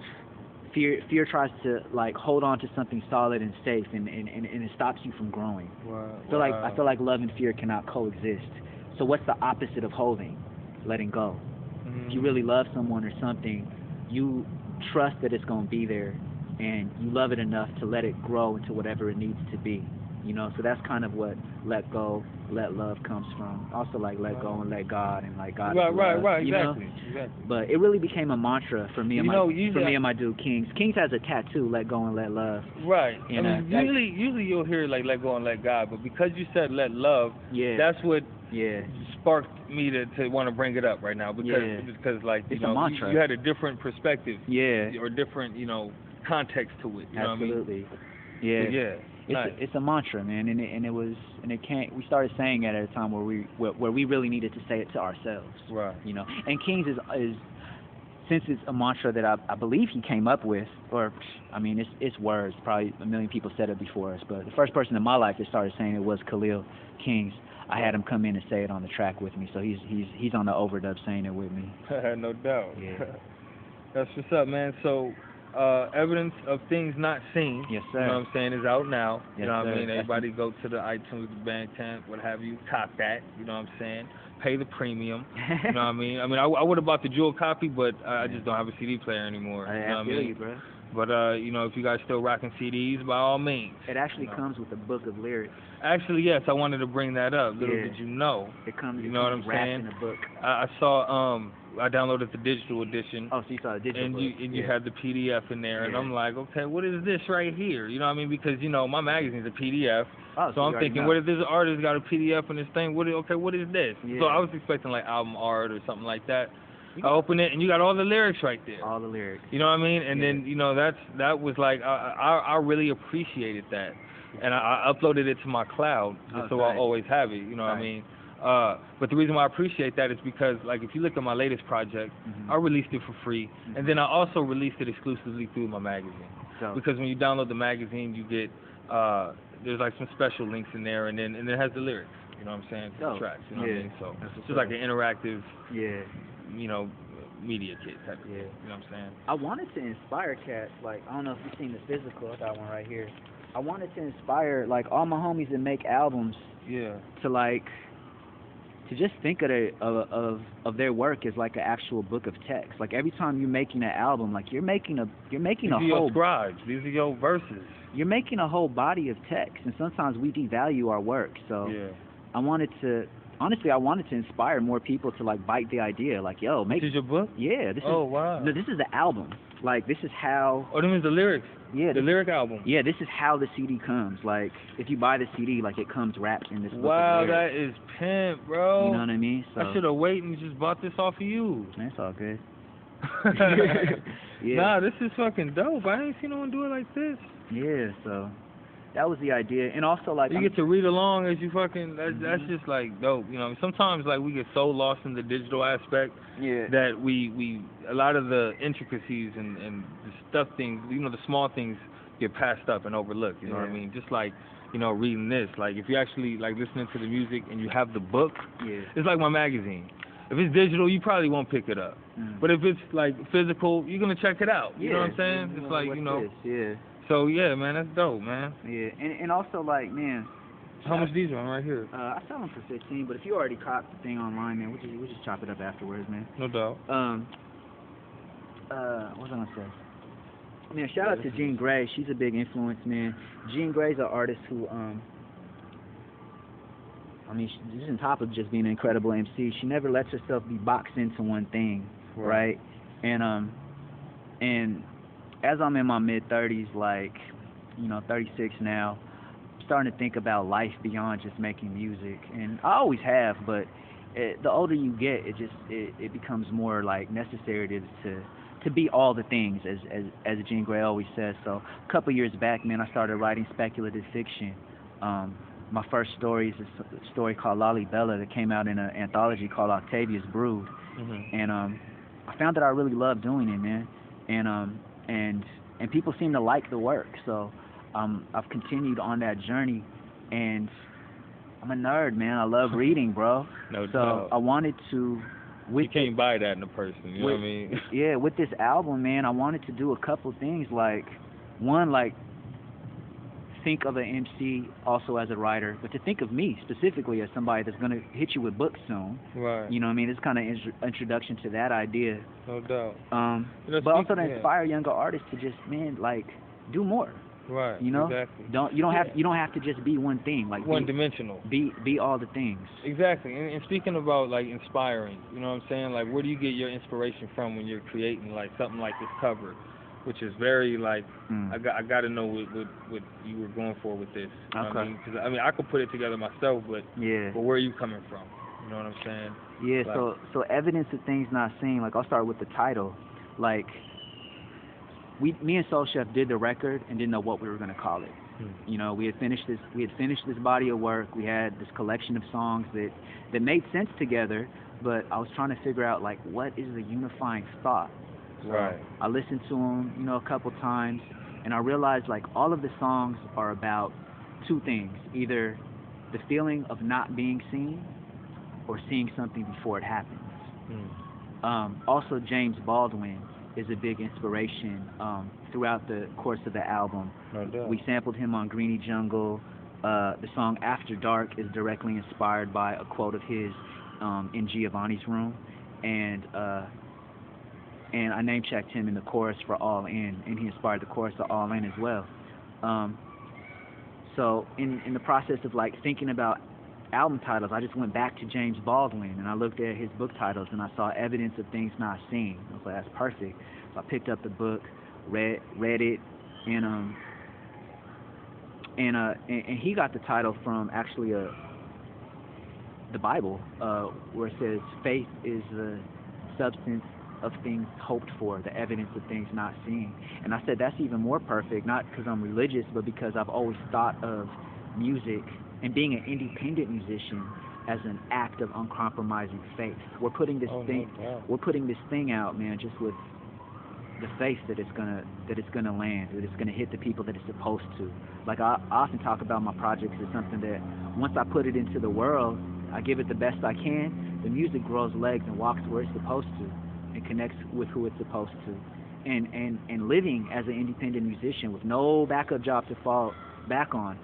Fear tries to like hold on to something solid and safe, and it stops you from growing. I feel like love and fear cannot coexist. So what's the opposite of holding? Letting go. If you really love someone or something, you trust that it's going to be there, and you love it enough to let it grow into whatever it needs to be, you know. So that's kind of what let go, let love comes from. Also like let go and let God, and like God. Right, exactly. But it really became a mantra for me and my dude Kings. Kings has a tattoo, let go and let love. Right. And I mean, usually you'll hear like let go and let God, but because you said let love, that's what sparked me to want to bring it up right now, because like you know you had a different perspective, or different, you know, context to it. You know Absolutely. What I mean? It's a mantra, man, we started saying it at a time where we really needed to say it to ourselves. Right. You know, and Kings is since it's a mantra that I believe he came up with, or I mean it's words, probably a million people said it before us, but the first person in my life that started saying it was Khalil Kings. I had him come in and say it on the track with me, so he's on the overdub saying it with me. No doubt. Yeah. That's what's up, man. So Evidence of Things Not Seen, yes, sir. You know what I'm saying, is out now. Yes, you know what sir. I mean? Everybody go to the iTunes, the Bandcamp, what have you, cop that, you know what I'm saying? Pay the premium, you know what I mean? I would have bought the jewel copy, but I just don't have a CD player anymore. You know what I mean? You, bro. But, you know, if you guys still rocking CDs, by all means. It actually comes with a book of lyrics. Actually, yes, I wanted to bring that up. Little did you know. It comes, you know what I'm saying? In a book. I saw, I downloaded the digital edition. Oh, so you saw the digital book. And you had the PDF in there, and I'm like, okay, what is this right here? You know what I mean? Because, you know, my magazine's a PDF. Oh, so I'm thinking, what if this artist got a PDF in this thing? What is this? Yeah. So I was expecting like album art or something like that. I opened it, and you got all the lyrics right there. All the lyrics. You know what I mean? And then, you know, that was like, I really appreciated that. And I uploaded it to my cloud, so I'll always have it, you know what I mean? But the reason why I appreciate that is because, like, if you look at my latest project, I released it for free, and then I also released it exclusively through my magazine. Because when you download the magazine, you get, there's like some special links in there, and then it has the lyrics, you know what I'm saying, to the tracks, you know what I mean? So it's just like an interactive, you know, media kit type of thing, you know what I'm saying? I wanted to inspire cats, like, I don't know if you've seen the physical, I got one right here. I wanted to inspire, like, all my homies that make albums to, like, to just think of their work as like an actual book of text. Like every time you're making an album, like you're making a These are your scribes. These are your verses. You're making a whole body of text, and sometimes we devalue our work. So I wanted to honestly, I wanted to inspire more people to like bite the idea. Like, yo, make. This is your book? Yeah. Wow. No, this is the album. Like, this is how. Oh, that means the lyrics. Yeah. The lyric album. Yeah, this is how the CD comes. Like, if you buy the CD, like, it comes wrapped in this book. Wow, that is pimp, bro. You know what I mean? So, I should have waited and just bought this off of you. That's all good. Yeah. Nah, this is fucking dope. I ain't seen no one do it like this. Yeah, so that was the idea. And also, like, you get to read along as you fucking, that's just like dope. You know, sometimes like we get so lost in the digital aspect that we a lot of the intricacies and the stuff things, you know, the small things get passed up and overlooked. You know what I mean? Just like, you know, reading this. Like, if you actually like listening to the music and you have the book, it's like my magazine. If it's digital, you probably won't pick it up. But if it's like physical, you're gonna check it out. You know what I'm saying? It's like, you know. So yeah, man, that's dope, man. Yeah, and also like, man. How much these are right here? I sell them for $15, but if you already caught the thing online, man, we'll just chop it up afterwards, man. No doubt. What was I gonna say? Man, shout out to Jean Grey. She's a big influence, man. Jean Grey's an artist who, I mean, she's on top of just being an incredible MC. She never lets herself be boxed into one thing, right? And as I'm in my mid-30s, like, you know, 36 now, I'm starting to think about life beyond just making music. And I always have, but the older you get, it becomes more like necessary to be all the things, as Jean Grey always says. So a couple years back, man, I started writing speculative fiction. My first story is a story called Lalibela that came out in an anthology called Octavia's Brood. And I found that I really love doing it, man. And people seem to like the work. So I've continued on that journey, and I'm a nerd, man. I love reading, bro. No so doubt. I wanted to. You can't buy that in a person, you know what I mean? Yeah, with this album, man, I wanted to do a couple things. Like, one, like, think of an MC also as a writer, but to think of me specifically as somebody that's going to hit you with books soon. Right. You know what I mean? It's kind of introduction to that idea. No doubt. But also to inspire younger artists to just, man, like, do more. Right. You know? Exactly. You don't have to just be one thing. Like, one dimensional. Be all the things. Exactly. And speaking about like inspiring, you know what I'm saying? Like, where do you get your inspiration from when you're creating like something like this cover, which is very like I got to know what you were going for with this. You know what I mean? 'Cause, I mean, I could put it together myself, but where are you coming from? You know what I'm saying? Yeah. Like, so evidence of things not seen. Like, I'll start with the title. Like, me and Soul Chef did the record and didn't know what we were going to call it. You know, we had finished this body of work. We had this collection of songs that made sense together, but I was trying to figure out, like, what is the unifying thought? So I listened to them, you know, a couple times, and I realized, like, all of the songs are about two things: either the feeling of not being seen or seeing something before it happens. Also, James Baldwin is a big inspiration throughout the course of the album. No doubt. We sampled him on Greeny Jungle. The song After Dark is directly inspired by a quote of his in Giovanni's Room, and I name-checked him in the chorus for All In, and he inspired the chorus of All In as well. So in the process of like thinking about album titles, I just went back to James Baldwin and I looked at his book titles and I saw Evidence of Things Not Seen. I was like, that's perfect. So I picked up the book, read it, and he got the title from actually the Bible, where it says faith is the substance of things hoped for, the evidence of things not seen. And I said that's even more perfect, not because I'm religious, but because I've always thought of music and being an independent musician as an act of uncompromising faith. We're putting this thing out, man, just with the faith that it's gonna land, that it's gonna hit the people that it's supposed to. Like, I often talk about my projects as something that once I put it into the world, I give it the best I can, the music grows legs and walks where it's supposed to and connects with who it's supposed to. And living as an independent musician with no backup job to fall back on,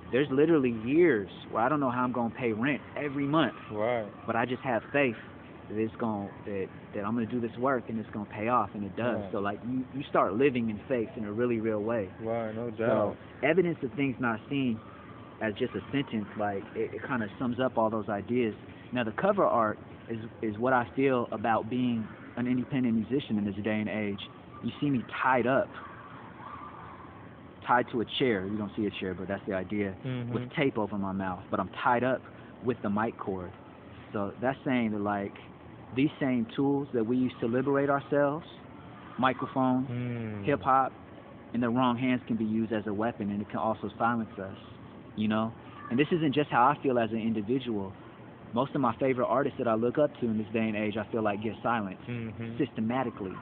there's literally years where I don't know how I'm gonna pay rent every month. Right. But I just have faith that it's that I'm gonna do this work and it's gonna pay off, and it does. Right. So like you start living in faith in a really real way. Right, no doubt. So Evidence of Things Not Seen, as just a sentence, like it kind of sums up all those ideas. Now the cover art is what I feel about being an independent musician in this day and age. You see me tied to a chair. You don't see a chair, but that's the idea. With tape over my mouth, but I'm tied up with the mic cord. So that's saying that, like, these same tools that we use to liberate ourselves, microphone, hip hop, in the wrong hands can be used as a weapon, and it can also silence us, you know? And this isn't just how I feel as an individual. Most of my favorite artists that I look up to in this day and age, I feel like get silenced systematically.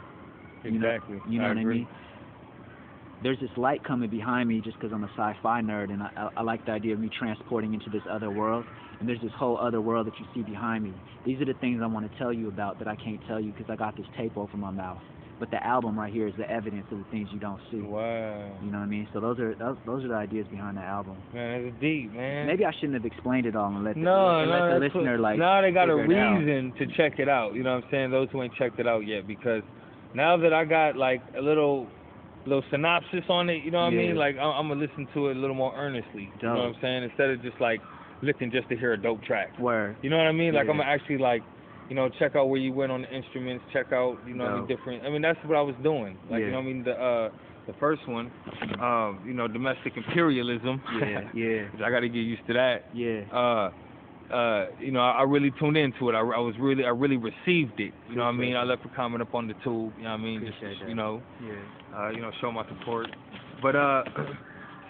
Exactly. You know what I mean? There's this light coming behind me just because I'm a sci-fi nerd, and I like the idea of me transporting into this other world. And there's this whole other world that you see behind me. These are the things I want to tell you about that I can't tell you because I got this tape over my mouth. But the album right here is the evidence of the things you don't see. Wow. You know what I mean? So those are the ideas behind the album. Man, it's deep, man. Maybe I shouldn't have explained it all and let the listener like. Now they got a reason to check it out. You know what I'm saying? Those who ain't checked it out yet, because now that I got like a little synopsis on it, you know what I mean? Like I'm gonna listen to it a little more earnestly. You know what I'm saying? Instead of just like looking just to hear a dope track. Word. You know what I mean? Like I'm gonna actually like, you know, check out where you went on the instruments, check out, you know, the different. I mean, that's what I was doing. Like, you know what I mean? The first one, you know, domestic imperialism. I got to get used to that. You know, I really tuned into it. I really received it. You know what I mean? I left a comment up on the tube. You know what I mean? Just, you know, show my support. But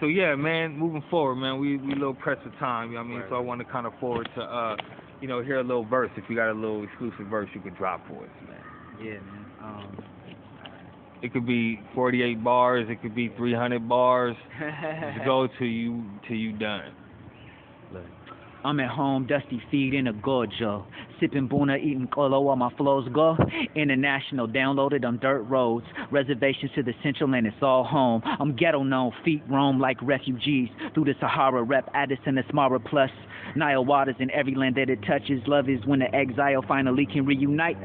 so yeah, man, moving forward, man, we a little pressed for time. You know what I mean? So I want to kind of forward to you know, hear a little verse. If you got a little exclusive verse you could drop for us, man. Yeah, man. It could be 48 bars. It could be 300 bars. Just go till you done. Look. I'm at home, dusty feet in a gojo. Sipping Buna, eating Colo while my flows go. International, downloaded on dirt roads. Reservations to the central and it's all home. I'm ghetto known, feet roam like refugees. Through the Sahara, rep Addison, Asmara plus. Nile waters in every land that it touches. Love is when the exile finally can reunite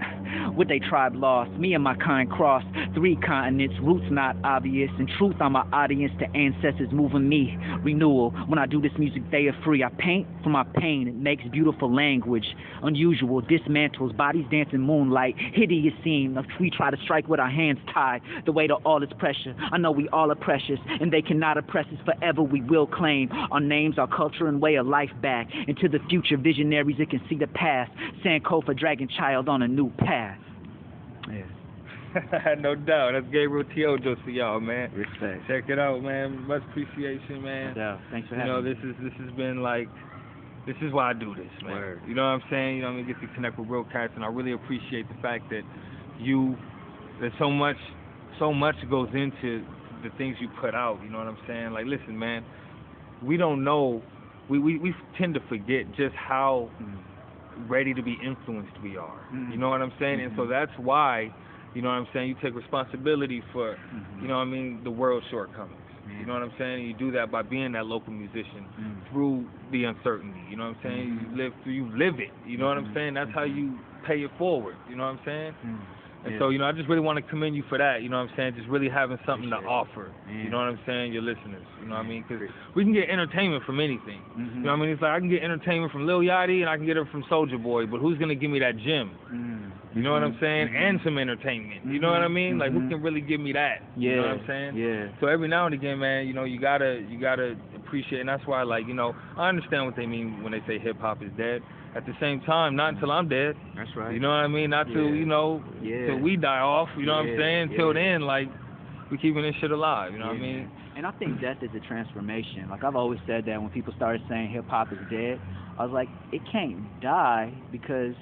with they tribe lost. Me and my kind crossed 3 continents, roots not obvious. In truth, I'm an audience to ancestors moving me. Renewal, when I do this music, they are free. I paint from my pain, it makes beautiful language. Unusual, dismantles, bodies dancing moonlight. Hideous scene, we try to strike with our hands tied. The weight of all is pressure. I know we all are precious, and they cannot oppress us forever. We will claim our names, our culture, and way of life back. Into the future, visionaries that can see the past. Sankofa, dragon child on a new path. Yeah. No doubt. That's Gabriel Teodros for y'all, man. Respect. Check it out, man. Much appreciation, man. No doubt. Thanks for having me. This has been like, this is why I do this, man. Word. You know what I'm saying? You know what I mean? Get to connect with real cats, and I really appreciate the fact that that so much goes into the things you put out. You know what I'm saying? Like, listen, man, we don't know. We tend to forget just how ready to be influenced we are. You know what I'm saying? And so that's why, you know what I'm saying, you take responsibility for, you know what I mean, the world's shortcomings. You know what I'm saying? You do that by being that local musician through the uncertainty. You know what I'm saying? You live it. You know what I'm saying? That's how you pay it forward. You know what I'm saying? And so, you know, I just really want to commend you for that, you know what I'm saying, just really having something to offer, you know what I'm saying, your listeners, you know what I mean, because we can get entertainment from anything, you know what I mean, it's like I can get entertainment from Lil Yachty and I can get it from Soulja Boy, but who's going to give me that gem, you know what I'm saying, and some entertainment, you know what I mean, like who can really give me that, you know what I'm saying, so every now and again, man, you know, you gotta appreciate, and that's why, like, you know, I understand what they mean when they say hip-hop is dead. At the same time, not until I'm dead. That's right. You know what I mean? Not till, you know, till we die off. You know what I'm saying? Till then, like, we keeping this shit alive. You know what I mean? And I think death is a transformation. Like, I've always said that when people started saying hip-hop is dead, I was like, it can't die because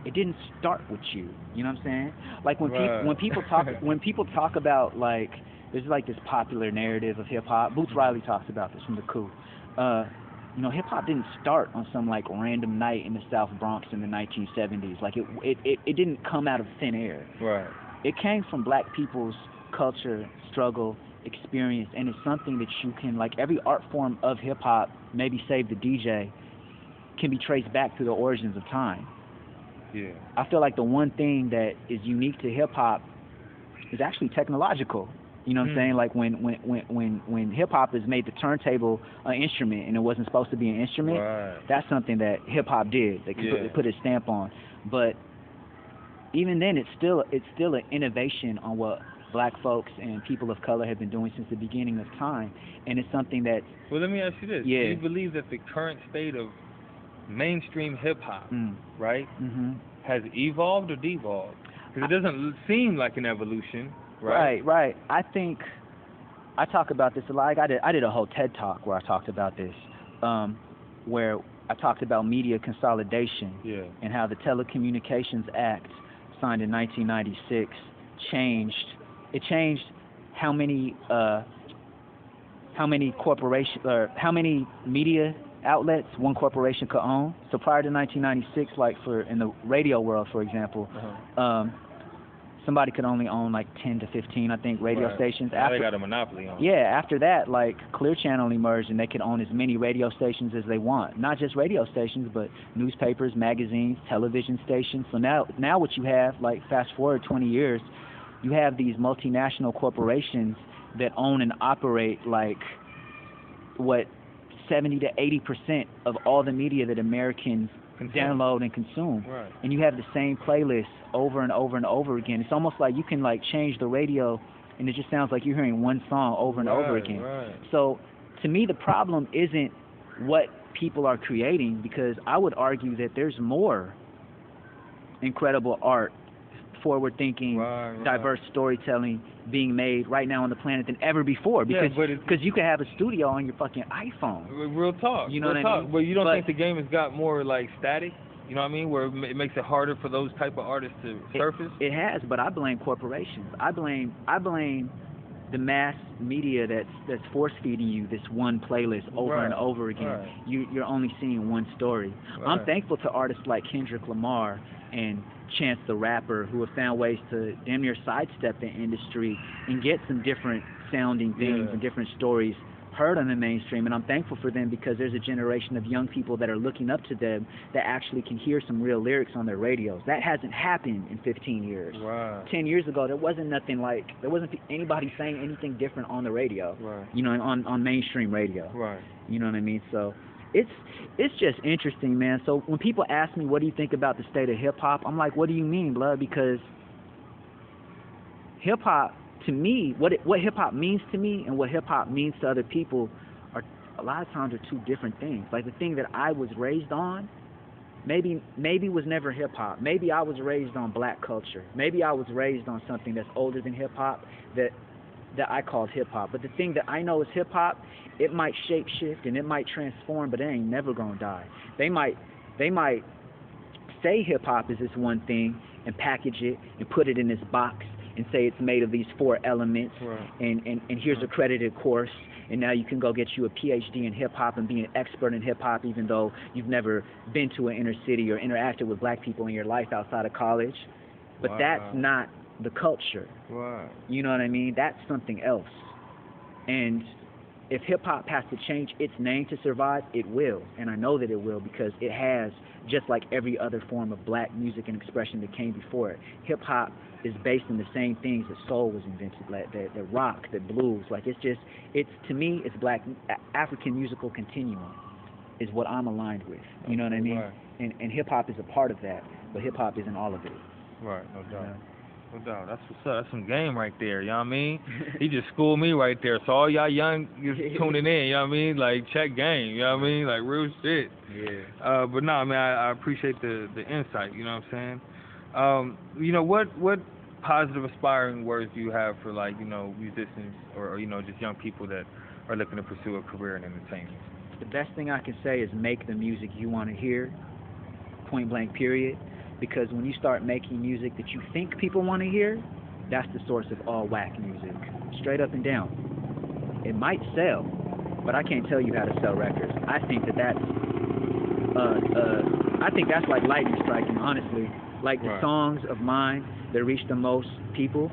it didn't start with you. You know what I'm saying? Like, when people talk about, like, there's, like, this popular narrative of hip-hop. Boots Riley talks about this from The Coup. You know, hip-hop didn't start on some, like, random night in the South Bronx in the 1970s. Like, it didn't come out of thin air. Right. It came from black people's culture, struggle, experience, and it's something that you can, like, every art form of hip-hop, maybe save the DJ, can be traced back to the origins of time. Yeah. I feel like the one thing that is unique to hip-hop is actually technological. You know what I'm saying? Like when hip hop has made the turntable an instrument and it wasn't supposed to be an instrument, that's something that hip hop did. They could put a stamp on. But even then, it's still an innovation on what black folks and people of color have been doing since the beginning of time, and it's something that. Well, let me ask you this: do you believe that the current state of mainstream hip hop, right, has evolved or devolved? Because it doesn't seem like an evolution, right? Right. I think I talk about this a lot. I did a whole TED talk where I talked about this, where I talked about media consolidation and how the Telecommunications Act, signed in 1996, changed how many corporations or how many media outlets one corporation could own. So prior to 1996, like in the radio world, for example, somebody could only own like 10 to 15, I think, radio stations. Now they got a monopoly on it. Yeah, after that, like Clear Channel emerged, and they could own as many radio stations as they want. Not just radio stations, but newspapers, magazines, television stations. So now what you have, like fast forward 20 years, you have these multinational corporations that own and operate like 70 to 80% of all the media that Americans download and consume. Right. And you have the same playlist over and over and over again. It's almost like you can like change the radio and it just sounds like you're hearing one song over and over again. Right. So to me the problem isn't what people are creating, because I would argue that there's more incredible art, forward-thinking, diverse storytelling being made right now on the planet than ever before, because you can have a studio on your fucking iPhone. Real talk. You know what I mean? But you don't think the game has got more like static? You know what I mean? Where it makes it harder for those type of artists to surface? It has, but I blame corporations. I blame the mass media that's force-feeding you this one playlist over and over again. Right. You're only seeing one story. Right. I'm thankful to artists like Kendrick Lamar and Chance the Rapper, who have found ways to damn near sidestep the industry and get some different sounding things and different stories heard on the mainstream. And I'm thankful for them, because there's a generation of young people that are looking up to them that actually can hear some real lyrics on their radios. That hasn't happened in 15 years. Right. 10 years ago, there wasn't anybody saying anything different on the radio, you know, on mainstream radio. Right. You know what I mean? So it's just interesting, man. So when people ask me, what do you think about the state of hip-hop, I'm like, what do you mean, blood? Because hip-hop, to me, what hip-hop means to me and what hip-hop means to other people are a lot of times are two different things. Like the thing that I was raised on maybe was never hip-hop. Maybe I was raised on black culture. Maybe I was raised on something that's older than hip-hop that I called hip-hop. But the thing that I know is hip-hop, it might shape-shift and it might transform, but it ain't never gonna die. They might say hip-hop is this one thing and package it and put it in this box and say it's made of these 4 elements, and here's a credited course, and now you can go get you a PhD in hip-hop and be an expert in hip-hop, even though you've never been to an inner city or interacted with black people in your life outside of college. But that's not the culture. You know what I mean? That's something else. And if hip-hop has to change its name to survive, it will. And I know that it will, because it has, just like every other form of black music and expression that came before it. Hip-hop is based in the same things that soul was invented, like that rock, that blues. Like to me, it's black, African musical continuum is what I'm aligned with. You know what I mean? And hip-hop is a part of that, but hip-hop isn't all of it. Right, no doubt. No doubt. That's what's up. That's some game right there, you know what I mean? He just schooled me right there. So all y'all young tuning in, you know what I mean? Like, check game, you know what I mean? Like, real shit. Yeah. But no, man, I appreciate the insight, you know what I'm saying? You know, what positive, aspiring words do you have for, like, you know, musicians or you know, just young people that are looking to pursue a career in entertainment? The best thing I can say is make the music you want to hear, point blank, period. Because when you start making music that you think people want to hear, that's the source of all whack music, straight up and down. It might sell, but I can't tell you how to sell records. I think that's like lightning striking, honestly. Like the songs of mine that reach the most people,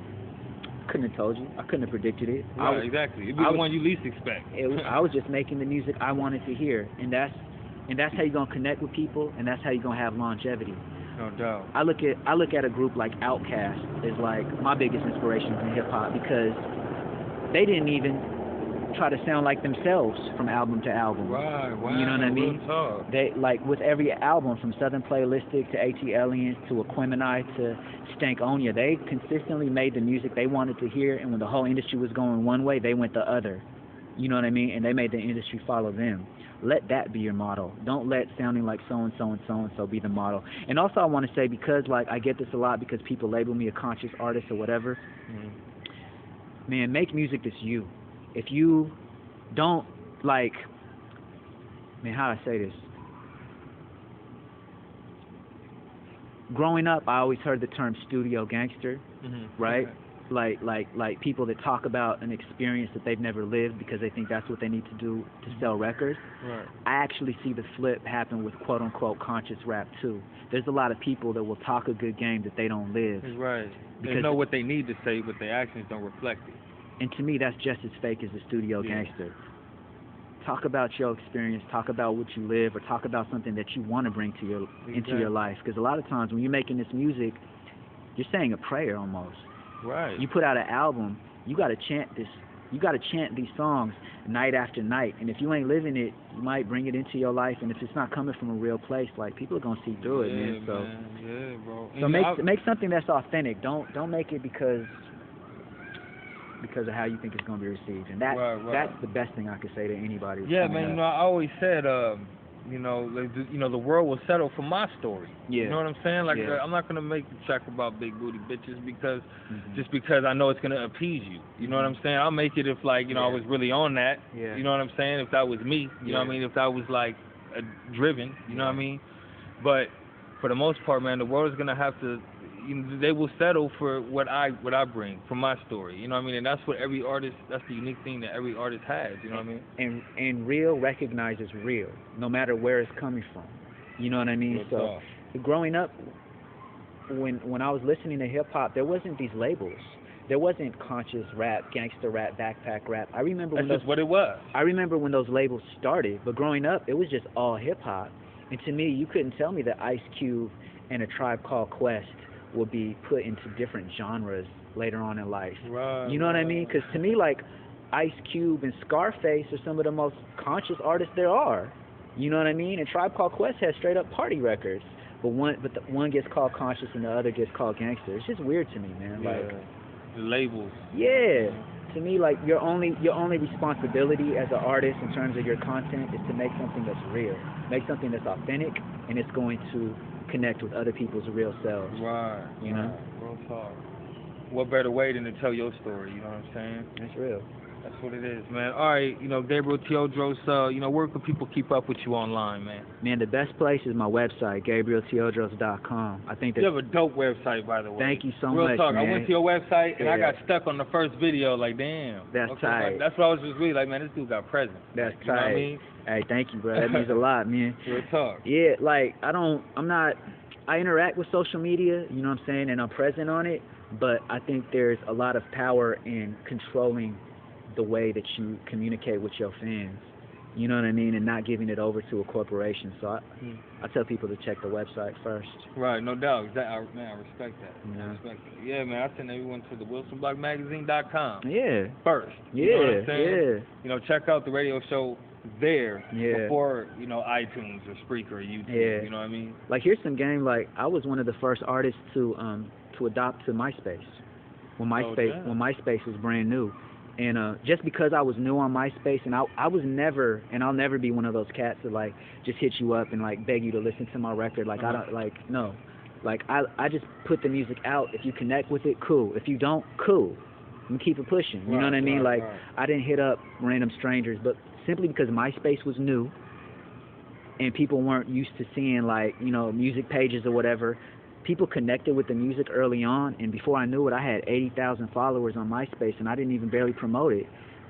couldn't have told you. I couldn't have predicted it. Right, exactly. It'd be the one you least expect. I was just making the music I wanted to hear, and that's how you're gonna connect with people, and that's how you're gonna have longevity. No doubt. I look at a group like Outkast as like my biggest inspiration in hip hop, because they didn't even try to sound like themselves from album to album. Right. You know what I mean? They, like, with every album, from Southern Playlistic to A.T. Aliens to Aquemini to Stankonia, they consistently made the music they wanted to hear, and when the whole industry was going one way, they went the other. You know what I mean? And they made the industry follow them. Let that be your model. Don't let sounding like so-and-so and so-and-so be the model. And also I want to say, because, like, I get this a lot because people label me a conscious artist or whatever, man, make music that's you. If you don't, like, man, how do I say this? Growing up, I always heard the term studio gangster, right? Like people that talk about an experience that they've never lived because they think that's what they need to do to sell records. Right. I actually see the flip happen with quote-unquote conscious rap, too. There's a lot of people that will talk a good game that they don't live. Right. They know what they need to say, but their actions don't reflect it. And to me, that's just as fake as the studio gangster. Talk about your experience, talk about what you live, or talk about something that you want to bring to your into your life. Because a lot of times when you're making this music, you're saying a prayer almost. Right. You put out an album, you got to chant this. You got to chant these songs night after night. And if you ain't living it, you might bring it into your life. And if it's not coming from a real place, like, people are gonna see through it, man. So, yeah, bro. So make something that's authentic. Don't make it because of how you think it's going to be received. And that's the best thing I could say to anybody. Yeah, man, I always said, the world will settle for my story. Yeah. You know what I'm saying? Like, I'm not going to make a track about big booty bitches because, just because I know it's going to appease you. You know what I'm saying? I'll make it if, like, I was really on that. Yeah. You know what I'm saying? If that was me. You know what I mean? If that was, like, driven. You know what I mean? But for the most part, man, the world is going to have to, they will settle for what I bring from my story. You know what I mean? And that's what every artist, that's the unique thing that every artist has. You know what I mean? And real recognizes real, no matter where it's coming from. You know what I mean? So growing up, when I was listening to hip hop, there wasn't these labels. There wasn't conscious rap, gangster rap, backpack rap. I remember that's just what it was. I remember when those labels started, but growing up, it was just all hip hop. And to me, you couldn't tell me that Ice Cube and A Tribe Called Quest will be put into different genres later on in life. Right, you know what I mean? Because to me, like, Ice Cube and Scarface are some of the most conscious artists there are. You know what I mean? And Tribe Called Quest has straight up party records, but one gets called conscious and the other gets called gangster. It's just weird to me, man. Yeah. Like, the labels. Yeah. To me, like, your only responsibility as an artist in terms of your content is to make something that's real, make something that's authentic, and it's going to connect with other people's real selves. Right. You know? Real talk. What better way than to tell your story, you know what I'm saying? That's real. That's what it is, man. All right, Gabriel Teodros, where can people keep up with you online, man? Man, the best place is my website, GabrielTeodros.com. I think that you have a dope website, by the way. Thank you so Real much, talk. man. I went to your website and I got stuck on the first video, like, damn. That's tight. Like, that's what I was just really like, man, this dude got presence. That's like, tight. You know what I mean? Hey, thank you, bro. That means a lot, man. Real talk. Yeah, like, I interact with social media, you know what I'm saying, and I'm present on it, but I think there's a lot of power in controlling the way that you communicate with your fans, you know what I mean, and not giving it over to a corporation. So I tell people to check the website first. Right, no doubt. I respect that. Yeah. I respect that. Yeah, man, I send everyone to the WilsonBlock100 Yeah. First. Yeah, you know what I'm saying? Yeah. Check out the radio show there before, iTunes or Spreaker or YouTube. Yeah. You know what I mean? Like, here's some game. Like, I was one of the first artists to adopt to MySpace when MySpace was brand new. And just because I was new on MySpace, and I was never, and I'll never be one of those cats that, like, just hit you up and, like, beg you to listen to my record. Like, I don't, like, no. Like, I just put the music out. If you connect with it, cool. If you don't, cool. I'm keep it pushing. You know what I mean? Like, I didn't hit up random strangers, but simply because MySpace was new and people weren't used to seeing, like, music pages or whatever, people connected with the music early on, and before I knew it, I had 80,000 followers on MySpace, and I didn't even barely promote it.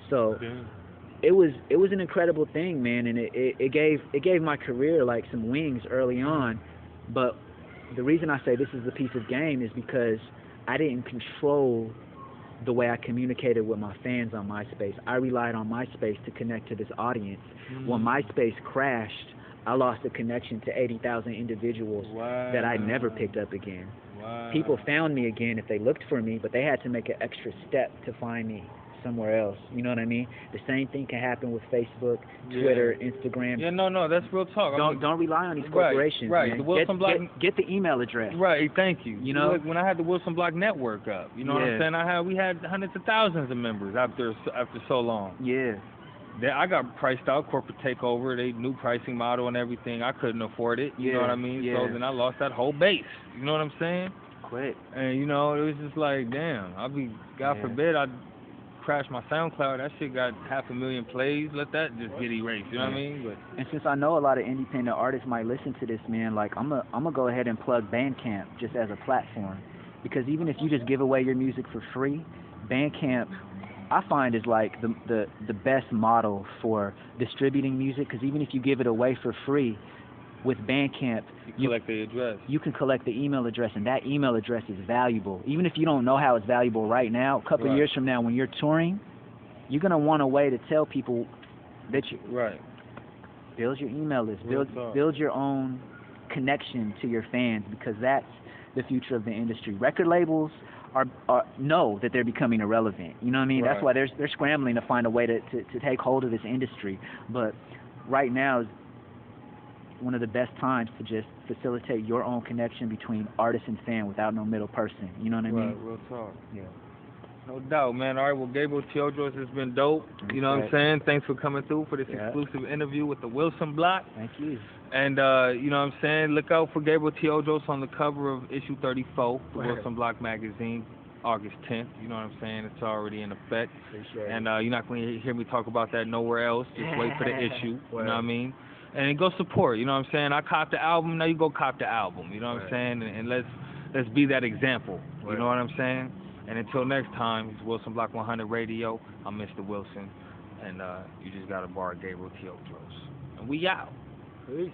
So it was an incredible thing, man, and it gave my career, like, some wings early on. But the reason I say this is a piece of game is because I didn't control the way I communicated with my fans on MySpace. I relied on MySpace to connect to this audience. When MySpace crashed, I lost a connection to 80,000 individuals that I never picked up again. People found me again if they looked for me, but they had to make an extra step to find me. somewhere else. You know what I mean? The same thing can happen with Facebook, Twitter, Instagram. Yeah, no, that's real talk. Don't rely on these corporations. Right. Man. The Wilson Block. Get the email address. Right. Thank you. You know, when I had the Wilson Block network up, you know what I'm saying? We had hundreds of thousands of members after so long. Yeah. I got priced out, corporate takeover, they new pricing model and everything. I couldn't afford it. You know what I mean? Yeah. So then I lost that whole base. You know what I'm saying? Quick. And you know, it was just like, damn. God forbid, I'd crash my SoundCloud. That shit got 500,000 plays. Let that just get erased. You know what I mean? But and since I know a lot of independent artists might listen to this, man, like I'm gonna go ahead and plug Bandcamp just as a platform, because even if you just give away your music for free, Bandcamp, I find, is like the best model for distributing music, because even if you give it away for free, with Bandcamp, you collect the address. You can collect the email address, and that email address is valuable. Even if you don't know how it's valuable right now, a couple of years from now when you're touring, you're going to want a way to tell people that you... Right. Build your email list. Build your own connection to your fans, because that's the future of the industry. Record labels know that they're becoming irrelevant. You know what I mean? Right. That's why they're scrambling to find a way to take hold of this industry. But right now is one of the best times to just facilitate your own connection between artist and fan without no middle person. You know what I mean? Real talk. Yeah. No doubt, man. All right, well, Gabriel Teodros has been dope. You know what I'm saying? Thanks for coming through for this exclusive interview with the Wilson Block. Thank you. And, you know what I'm saying? Look out for Gabriel Teodros on the cover of issue 34, the Wilson Block magazine, August 10th. You know what I'm saying? It's already in effect. And you're not going to hear me talk about that nowhere else. Just wait for the issue. You know what I mean? And go support, you know what I'm saying? I copped the album, now you go cop the album, you know what I'm saying? And let's be that example, you know what I'm saying? And until next time, it's WilsonBlock100 Radio. I'm Mr. Wilson, and you just got to bar Gabriel Teodros. And we out. Peace.